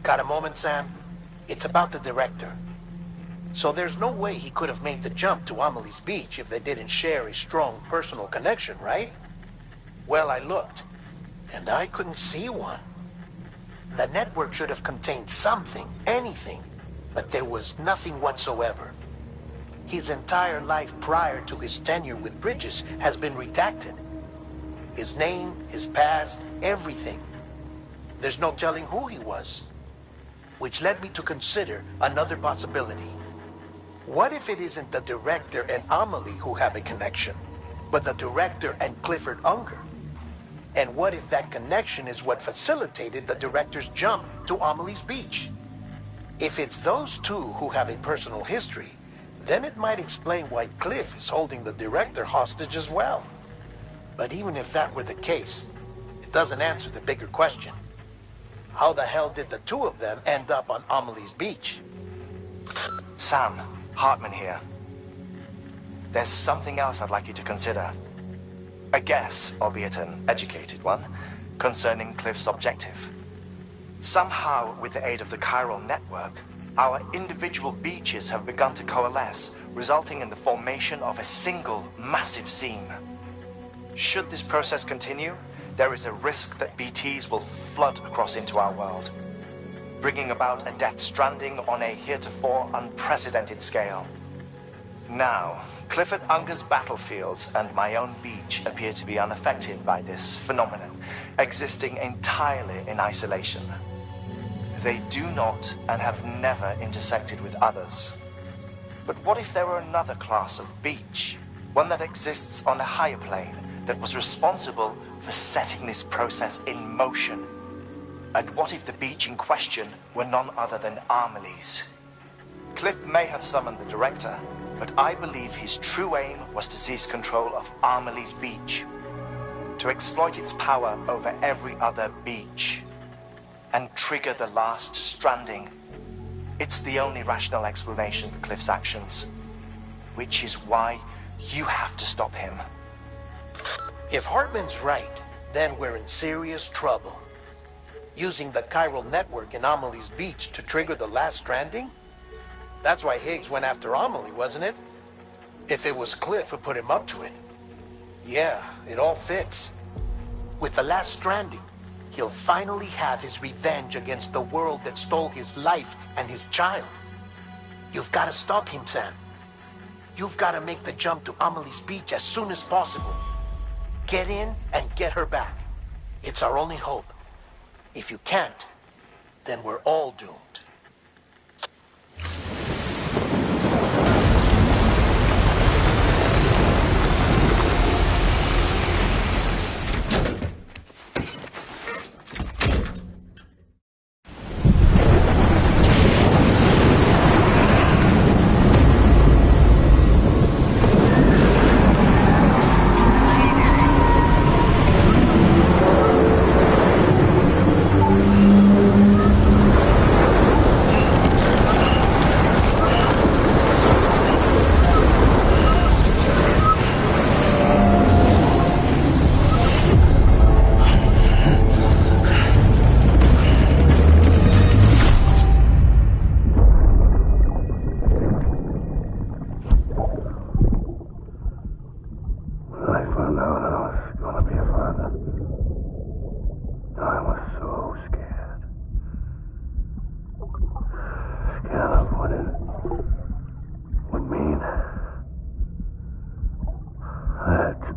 Got a moment, Sam? It's about the director. So there's no way he could have made the jump to Amelie's beach if they didn't share a strong personal connection, right? Well, I looked, and I couldn't see one. The network should have contained something, anything, but there was nothing whatsoever. His entire life prior to his tenure with Bridges has been redacted. His name, his past, everything. There's no telling who he was. Which led me to consider another possibility. What if it isn't the director and Amelie who have a connection, but the director and Clifford Unger? And what if that connection is what facilitated the director's jump to Amelie's beach? If it's those two who have a personal history, then it might explain why Cliff is holding the director hostage as well. But even if that were the case, it doesn't answer the bigger question. How the hell did the two of them end up on Amelie's beach? Sam, Hartman here. There's something else I'd like you to consider. A guess, albeit an educated one, concerning Cliff's objective. Somehow, with the aid of the chiral network, our individual beaches have begun to coalesce, resulting in the formation of a single massive seam. Should this process continue, there is a risk that BTs will flood across into our world, bringing about a death stranding on a heretofore unprecedented scale. Now, Clifford Unger's battlefields and my own beach appear to be unaffected by this phenomenon, existing entirely in isolation. They do not and have never intersected with others. But what if there were another class of beach, one that exists on a higher plane, that was responsible for setting this process in motion? And what if the beach in question were none other than Amelie's? Cliff may have summoned the director, but I believe his true aim was to seize control of Amelie's beach, to exploit its power over every other beach, and trigger the last Stranding. It's the only rational explanation for Cliff's actions, which is why you have to stop him. If Hartman's right, then we're in serious trouble. Using the chiral network in Amelie's beach to trigger the last stranding? That's why Higgs went after Amelie, wasn't it? If it was Cliff who put him up to it. Yeah, it all fits. With the last stranding, he'll finally have his revenge against the world that stole his life and his child. You've got to stop him, Sam. You've got to make the jump to Amelie's beach as soon as possible. Get in and get her back. It's our only hope. If you can't, then we're all doomed.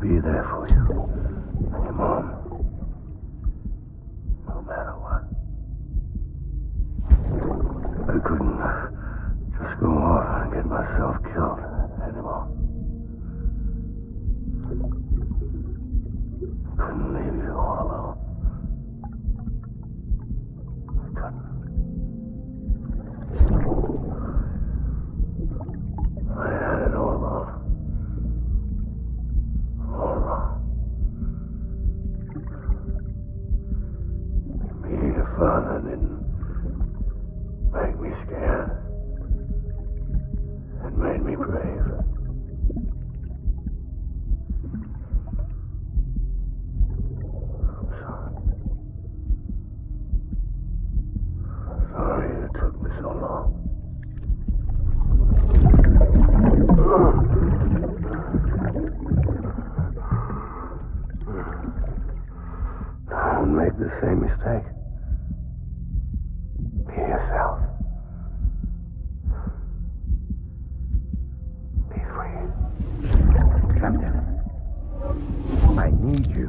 Be there for you. And your mom. No matter what. I couldn't just go off and get myself killed anymore. Couldn't leave you all alone. I couldn't. I had it all wrong. All wrong. Being a father didn't make me scared. It made me brave. I'm sorry. Sorry it took me so long. Don't make the same mistake. Be yourself. Be free. Captain, I need you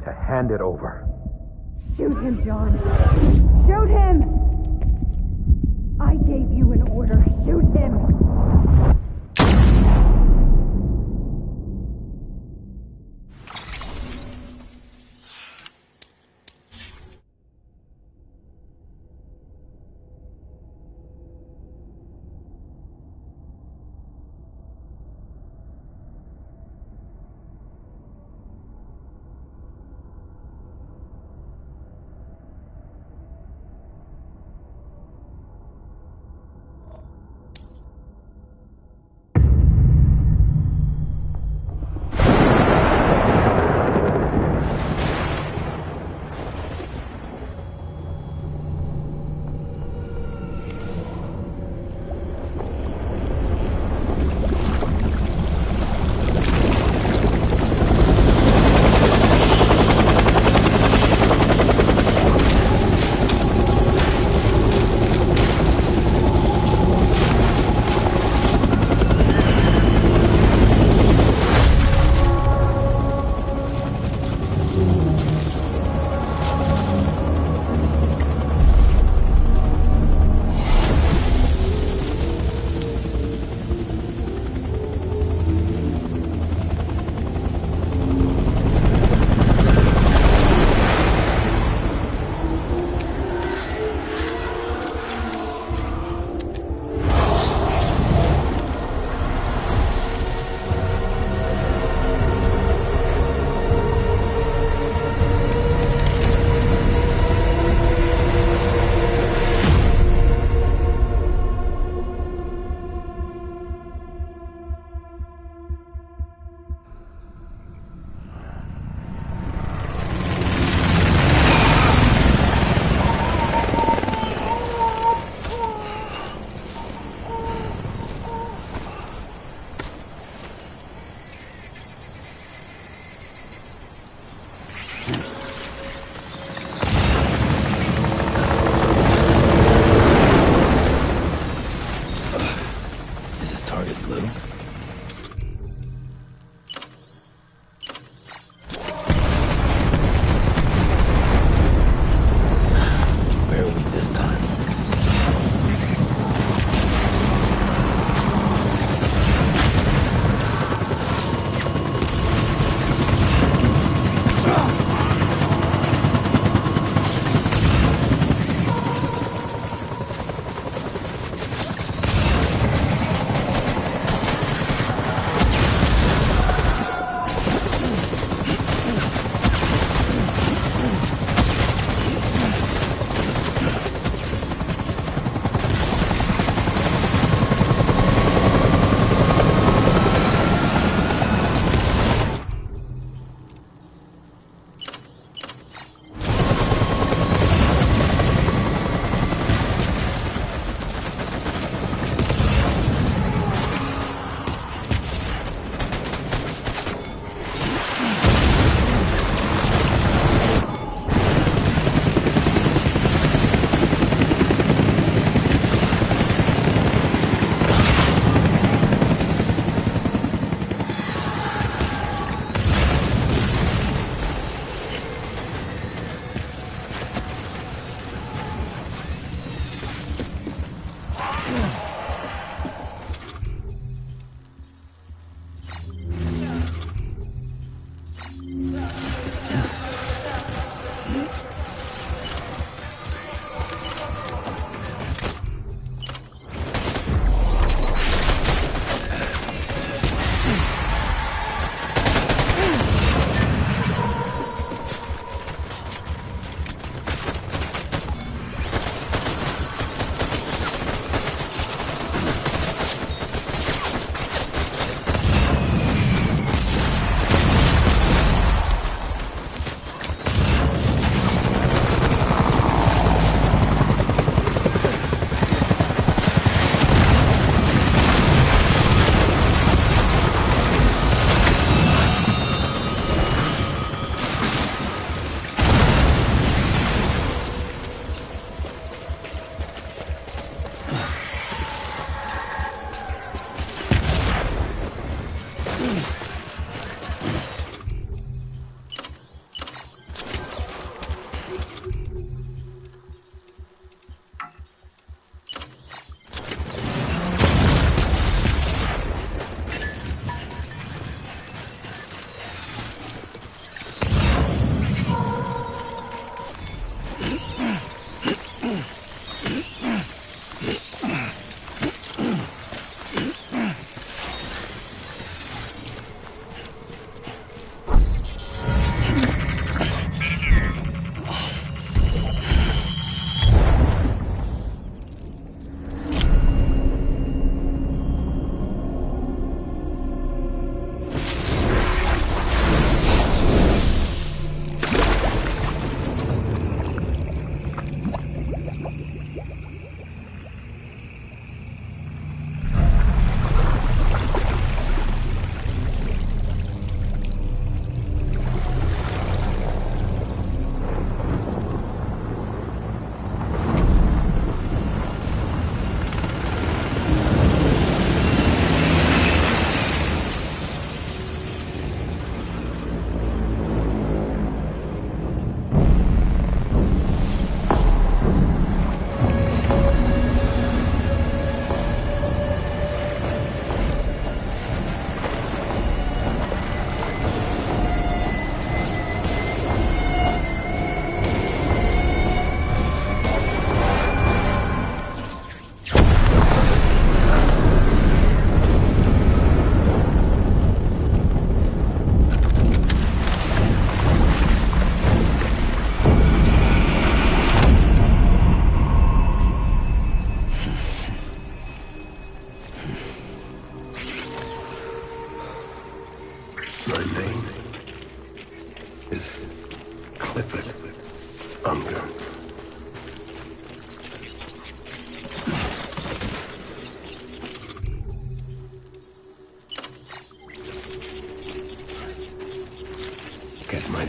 to hand it over. Shoot him, John. Shoot him! I gave you an order. Shoot him!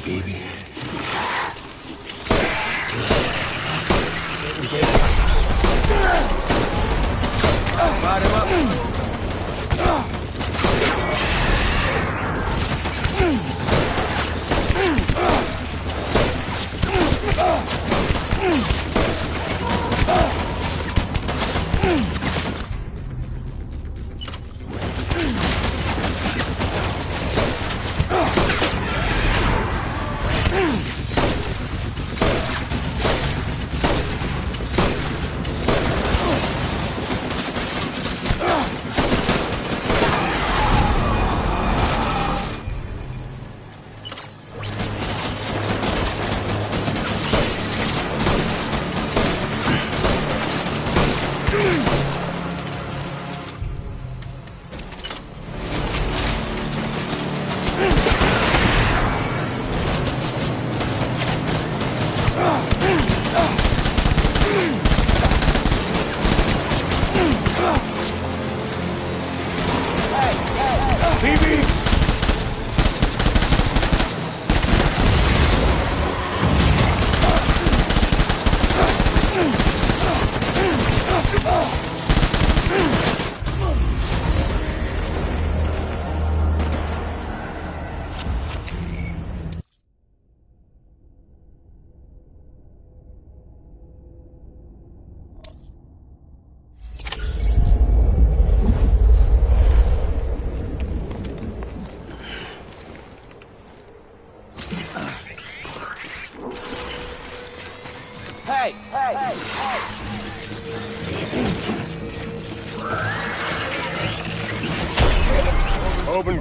baby. Light him up. Open.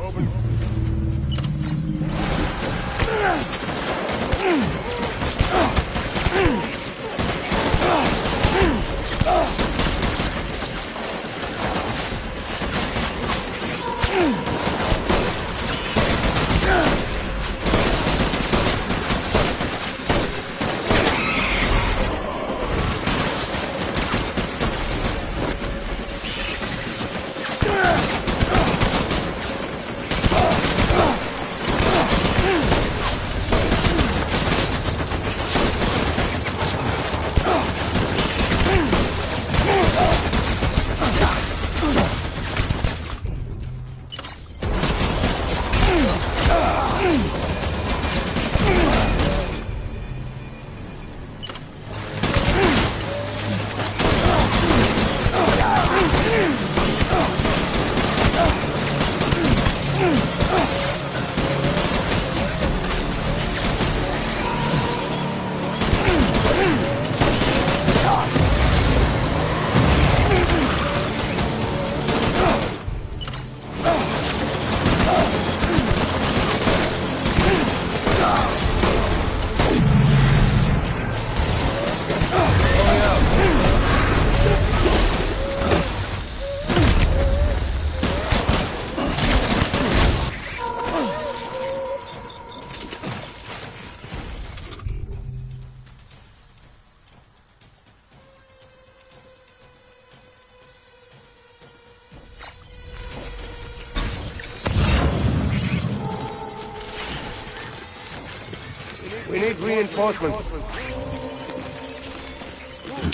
We need reinforcements.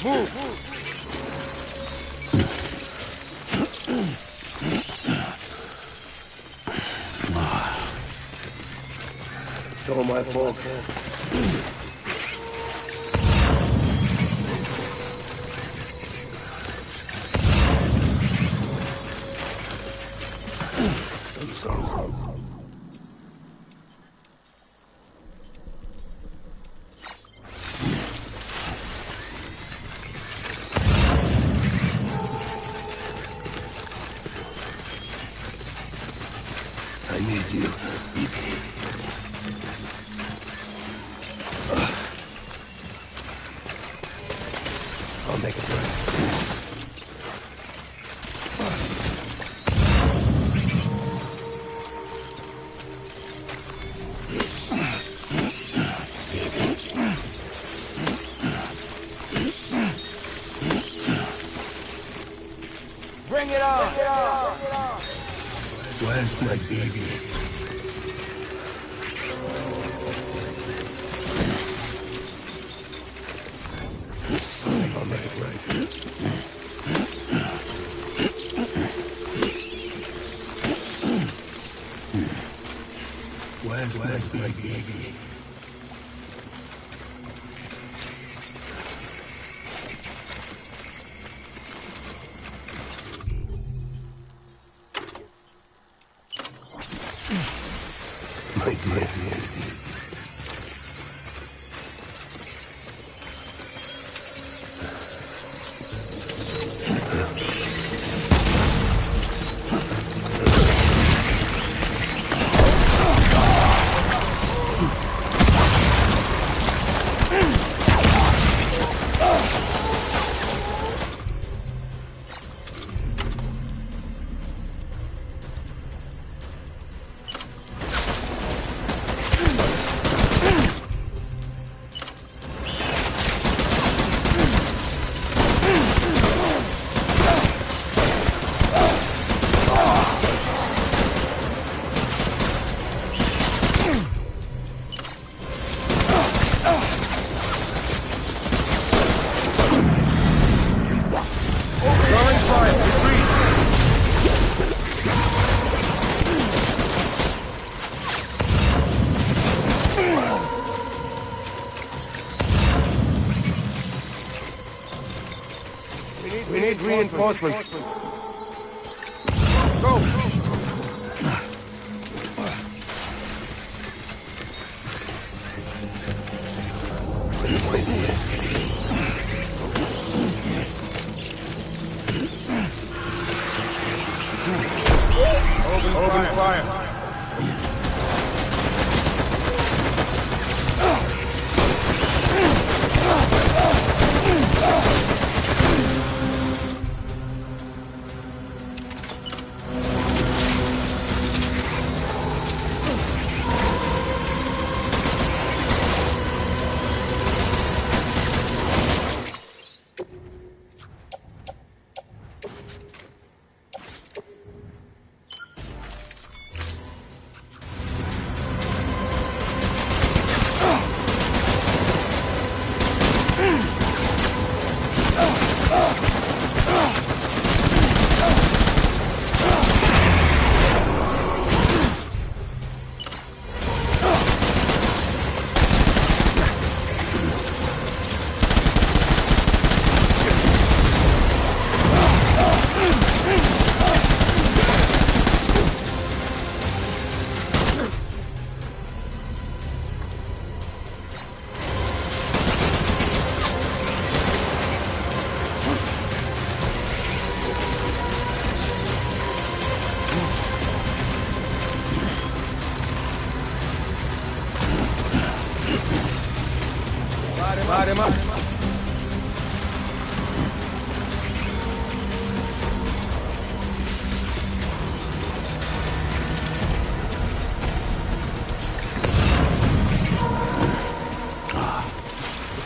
Move! It's all my fault. I'm sorry. I need you. I'll make it right. Bring it on! Where's my baby? Where's my baby? My dear. We need reinforcements. Go! Open fire. Light him up.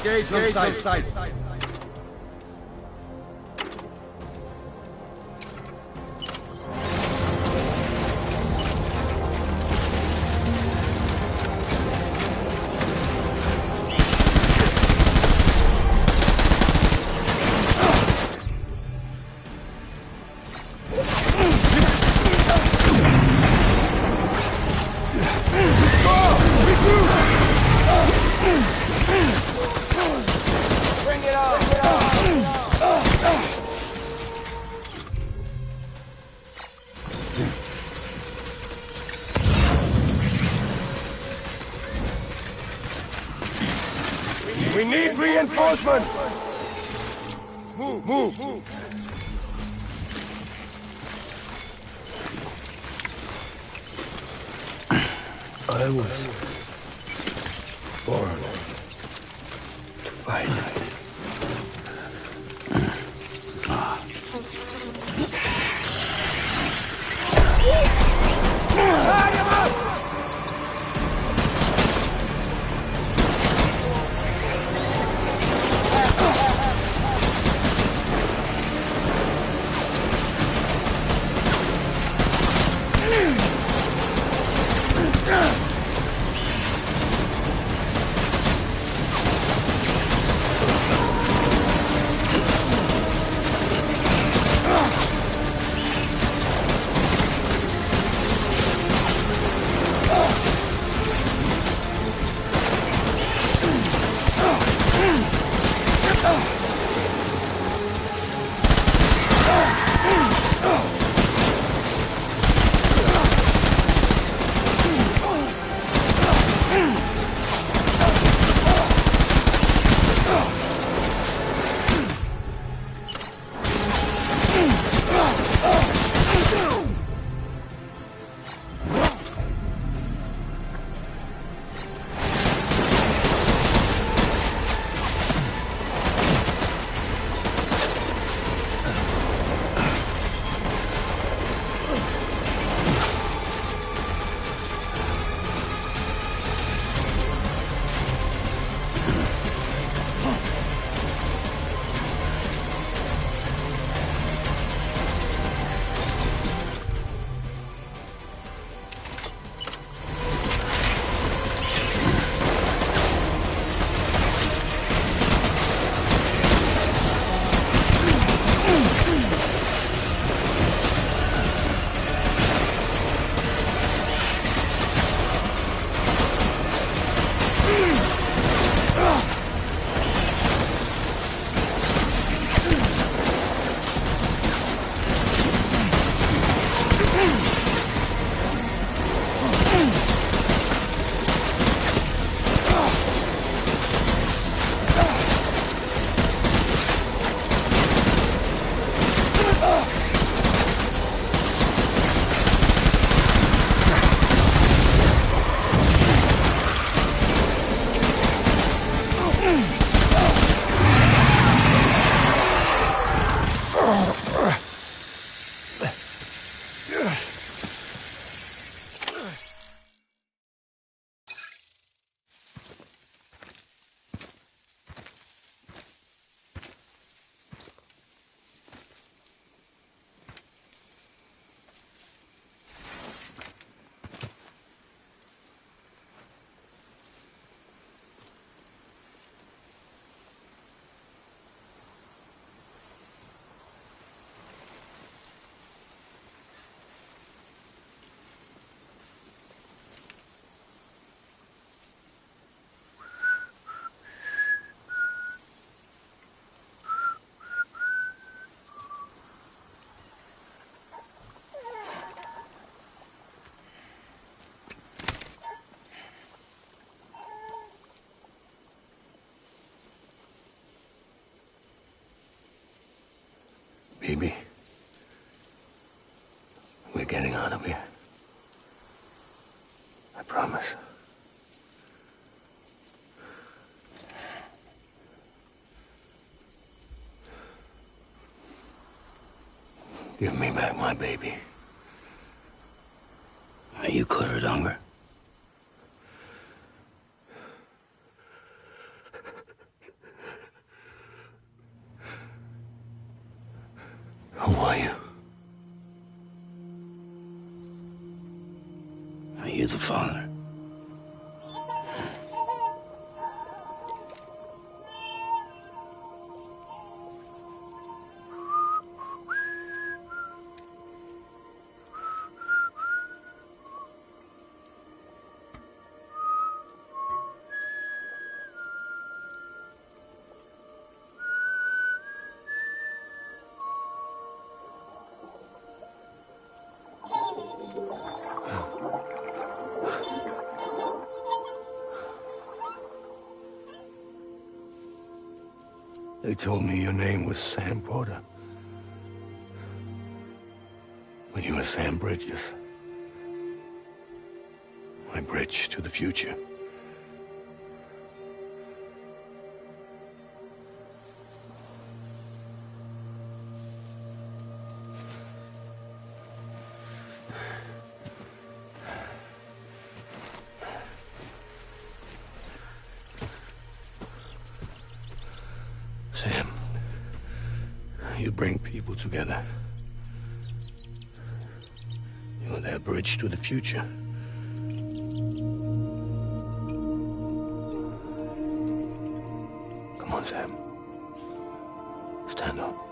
Engage on sight. We need reinforcement! Move! I was born to fight. Baby, we're getting out of here. I promise. Give me back my baby. Are you clear of hunger? Who are you? Are you the father? They told me your name was Sam Porter. But you were Sam Bridges. My bridge to the future. Sam, you bring people together. You're their bridge to the future. Come on, Sam. Stand up.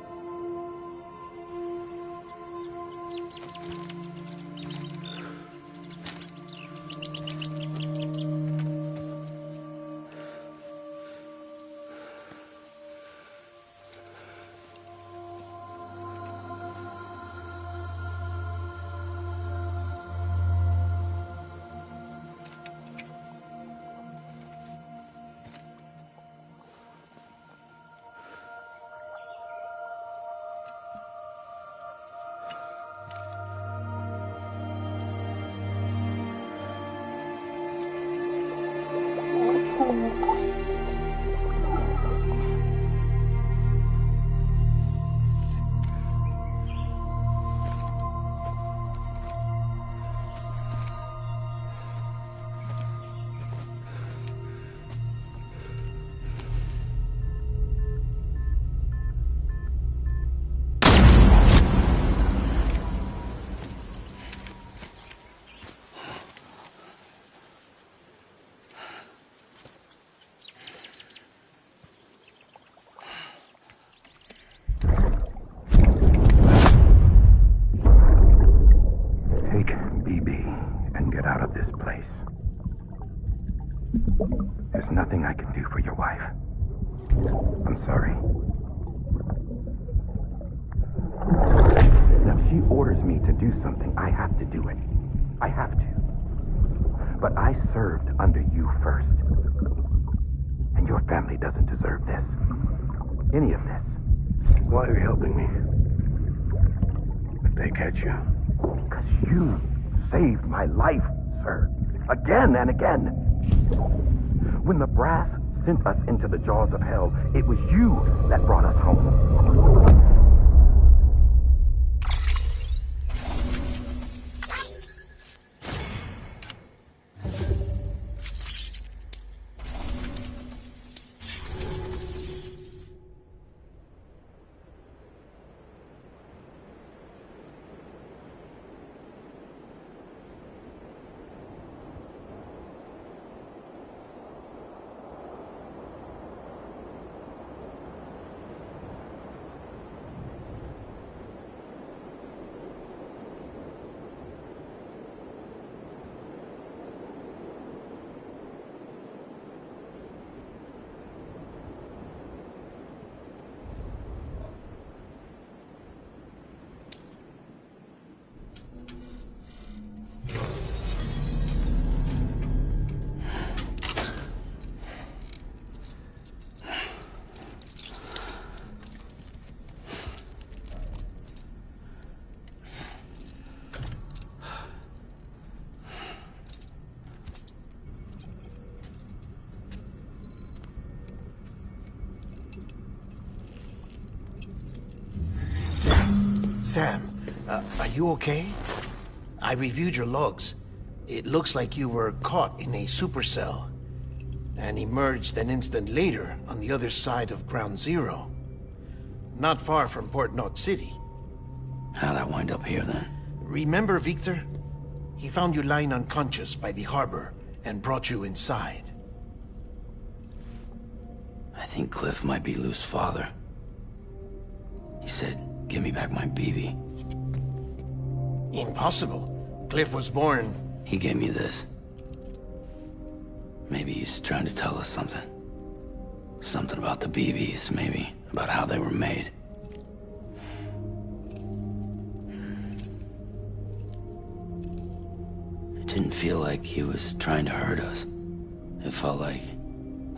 There's nothing I can do for your wife. I'm sorry. If she orders me to do something, I have to do it. I have to. But I served under you first. And your family doesn't deserve this. Any of this. Why are you helping me? If they catch you. Because you saved my life, sir. Again and again. When the brass sent us into the jaws of hell, it was you that brought us home. Sam, are you okay? I reviewed your logs. It looks like you were caught in a supercell and emerged an instant later on the other side of Ground Zero. Not far from Port Knot City. How'd I wind up here then? Remember Victor? He found you lying unconscious by the harbor and brought you inside. I think Cliff might be Lou's father. He said, give me back my BB. Impossible. Cliff was born... He gave me this. Maybe he's trying to tell us something. Something about the BBs, maybe. About how they were made. It didn't feel like he was trying to hurt us. It felt like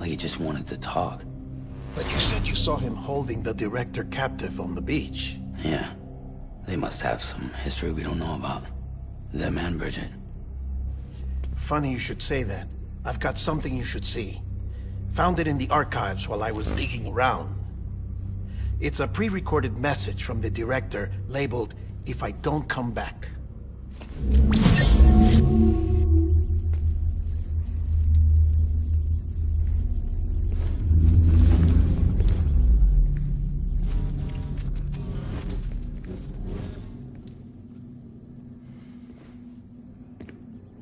he just wanted to talk. But you said you saw him holding the director captive on the beach. Yeah. They must have some history we don't know about. Them and Bridget. Funny you should say that. I've got something you should see. Found it in the archives while I was digging around. It's a pre-recorded message from the director labeled, "If I don't come back."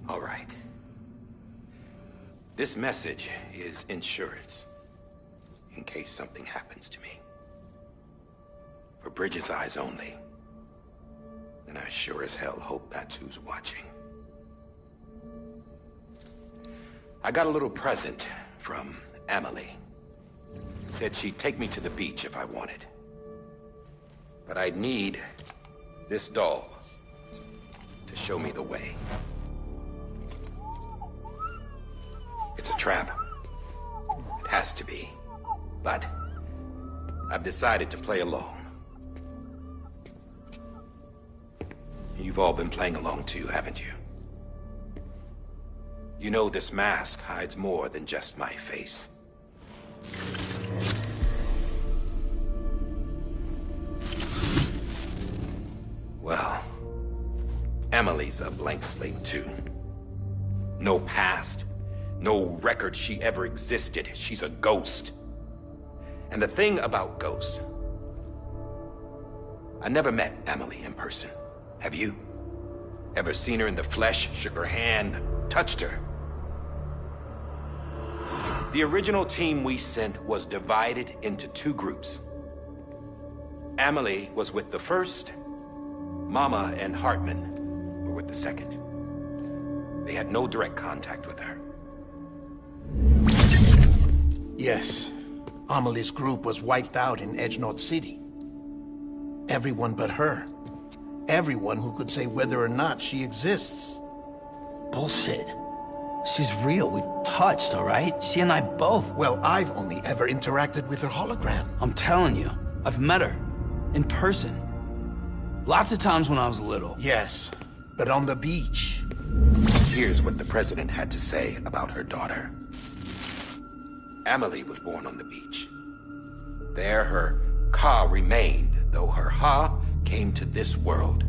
All right. This message is insurance, in case something happens to me. For Bridget's eyes only. And I sure as hell hope that's who's watching. I got a little present from Emily. Said she'd take me to the beach if I wanted. But I'd need this doll to show me the way. It's a trap. It has to be. But I've decided to play along. You've all been playing along too, haven't you? You know this mask hides more than just my face. Well, Emily's a blank slate too. No past. No record she ever existed. She's a ghost. And the thing about ghosts... I never met Emily in person. Have you? Ever seen her in the flesh, shook her hand, touched her? The original team we sent was divided into two groups. Emily was with the first. Mama and Hartman were with the second. They had no direct contact with her. Yes. Amelie's group was wiped out in Edge Knot City. Everyone but her. Everyone who could say whether or not she exists. Bullshit. She's real. We've touched, all right? She and I both. Well, I've only ever interacted with her hologram. I'm telling you, I've met her. In person. Lots of times when I was little. Yes, but on the beach. Here's what the president had to say about her daughter. Emily was born on the beach. There her Ka remained, though her Ha came to this world.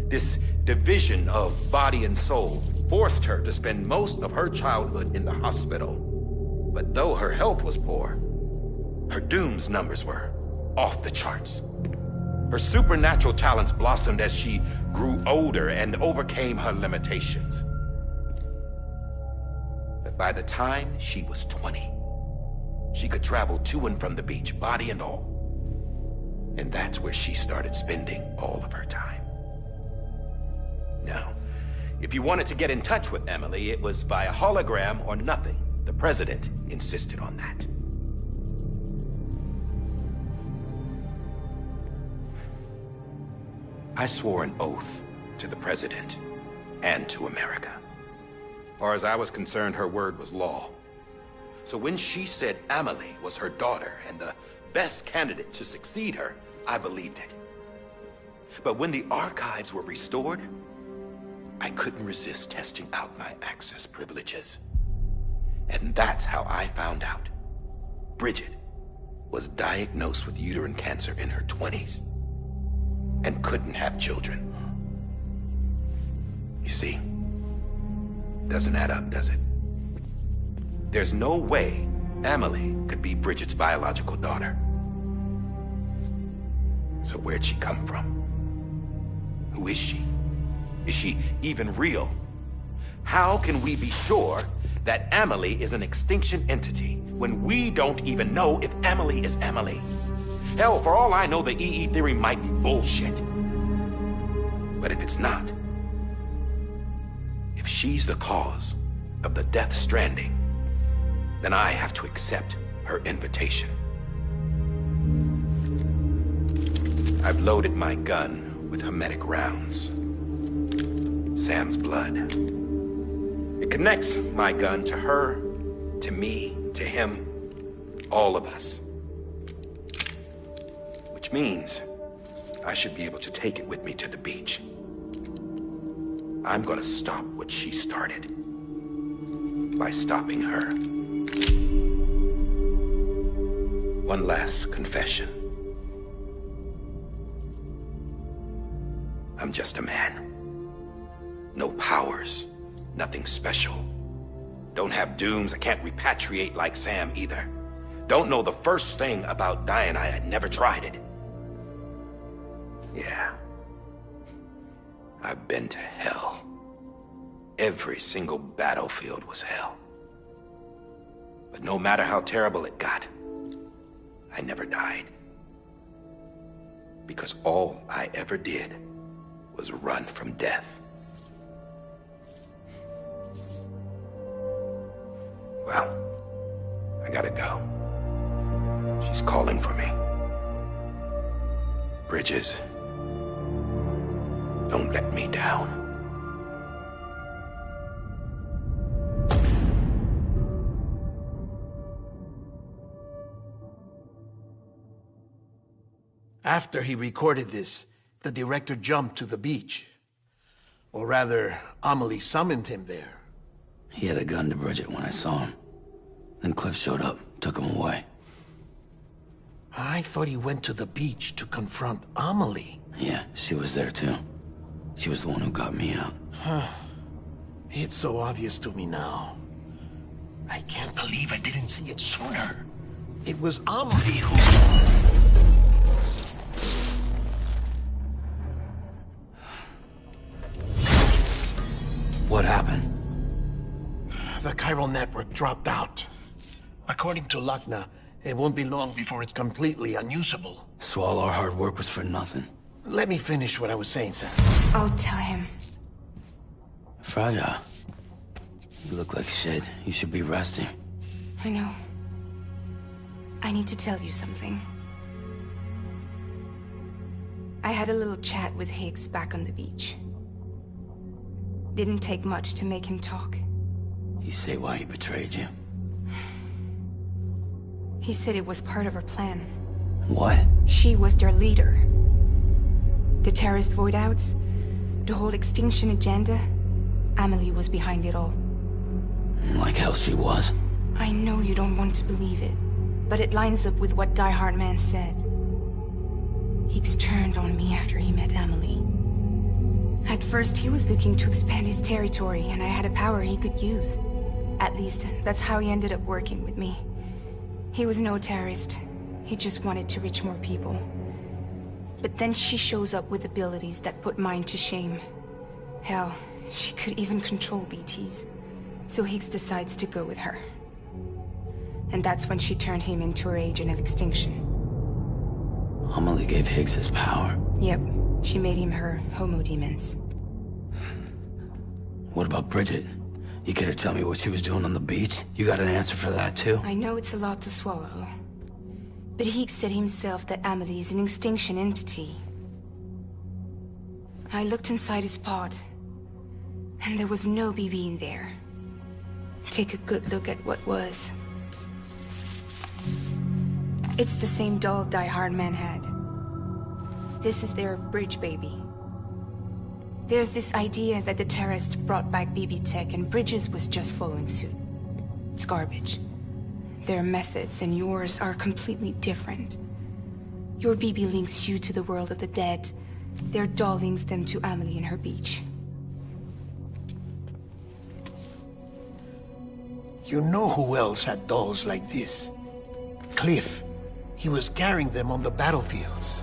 This division of body and soul forced her to spend most of her childhood in the hospital. But though her health was poor, her Doom's numbers were off the charts. Her supernatural talents blossomed as she grew older and overcame her limitations. But by the time she was 20, she could travel to and from the beach, body and all. And that's where she started spending all of her time. Now, if you wanted to get in touch with Emily, it was via hologram or nothing. The president insisted on that. I swore an oath to the president and to America. As far as I was concerned, her word was law. So when she said Emily was her daughter and the best candidate to succeed her, I believed it. But when the archives were restored, I couldn't resist testing out my access privileges. And that's how I found out. Bridget was diagnosed with uterine cancer in her 20s. and couldn't have children. You see, doesn't add up, does it? There's no way Amelie could be Bridget's biological daughter. So where'd she come from? Who is she? Is she even real? How can we be sure that Amelie is an extinction entity when we don't even know if Amelie is Amelie? Hell, for all I know, the EE theory might be bullshit. But if it's not, if she's the cause of the death stranding, then I have to accept her invitation. I've loaded my gun with hermetic rounds. Sam's blood. It connects my gun to her, to me, to him, all of us. Which means I should be able to take it with me to the beach. I'm gonna stop what she started by stopping her. One last confession. I'm just a man. No powers, nothing special. Don't have dooms, I can't repatriate like Sam either. Don't know the first thing about dying, I had never tried it. Yeah. I've been to hell. Every single battlefield was hell. But no matter how terrible it got, I never died. Because all I ever did was run from death. Well, I gotta go. She's calling for me. Bridges, don't let me down. After he recorded this, the director jumped to the beach. Or rather, Amelie summoned him there. He had a gun to Bridget when I saw him. Then Cliff showed up, took him away. I thought he went to the beach to confront Amelie. Yeah, she was there too. She was the one who got me out. It's so obvious to me now. I can't believe I didn't see it sooner. It was Amelie who... What happened? The chiral network dropped out. According to Lachna, it won't be long before it's completely unusable. So all our hard work was for nothing. Let me finish what I was saying, Sam. I'll tell him. Fragile. You look like shit. You should be resting. I know. I need to tell you something. I had a little chat with Higgs back on the beach. Didn't take much to make him talk. You say why he betrayed you? He said it was part of her plan. What? She was their leader. The terrorist voidouts, the whole extinction agenda, Amelie was behind it all. Like hell she was. I know you don't want to believe it, but it lines up with what Die Hard Man said. Higgs turned on me after he met Amelie. At first, he was looking to expand his territory, and I had a power he could use. At least, that's how he ended up working with me. He was no terrorist. He just wanted to reach more people. But then she shows up with abilities that put mine to shame. Hell, she could even control BTs. So Higgs decides to go with her. And that's when she turned him into her agent of extinction. Amelie gave Higgs his power? Yep. She made him her Homo Demons. What about Bridget? You care to tell me what she was doing on the beach? You got an answer for that too? I know it's a lot to swallow. But Higgs said himself that Amelie is an extinction entity. I looked inside his pod, and there was no BB in there. Take a good look at what was. It's the same doll Die Hard Man had. This is their bridge baby. There's this idea that the terrorists brought back BB tech and Bridges was just following suit. It's garbage. Their methods and yours are completely different. Your BB links you to the world of the dead, Their doll links them to Amelie and her beach. You know who else had dolls like this? Cliff. He was carrying them on the battlefields.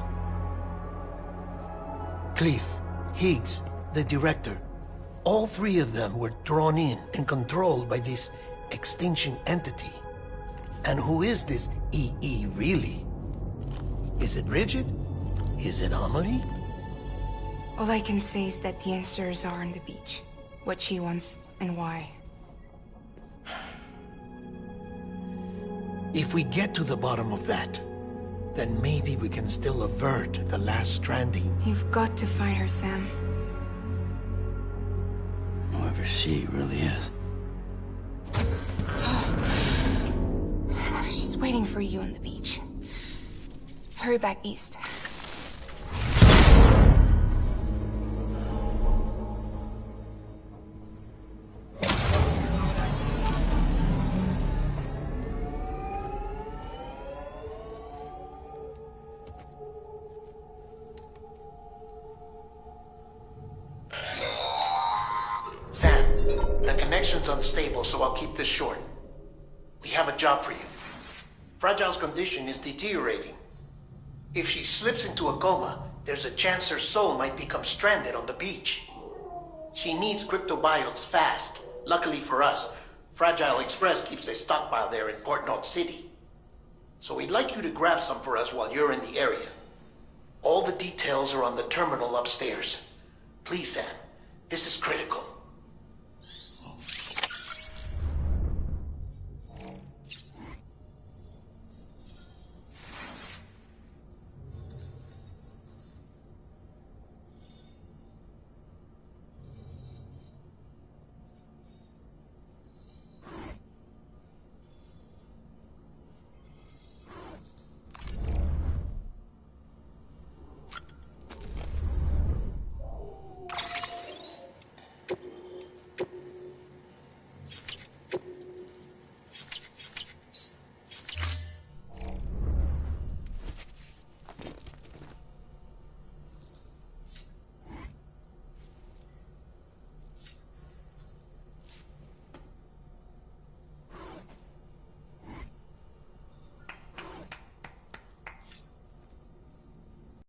Cliff, Higgs, the director. All three of them were drawn in and controlled by this extinction entity. And who is this EE really? Is it Bridget? Is it Amelie? All I can say is that the answers are on the beach. What she wants and why. If we get to the bottom of that, then maybe we can still avert the last stranding. You've got to find her, Sam. Whoever she really is. She's waiting for you on the beach. Hurry back east. Sam, the connection's unstable, so I'll keep this short. We have a job for you. Fragile's condition is deteriorating. If she slips into a coma, there's a chance her soul might become stranded on the beach. She needs cryptobiotes fast. Luckily for us, Fragile Express keeps a stockpile there in Port North City. So we'd like you to grab some for us while you're in the area. All the details are on the terminal upstairs. Please, Sam, this is critical.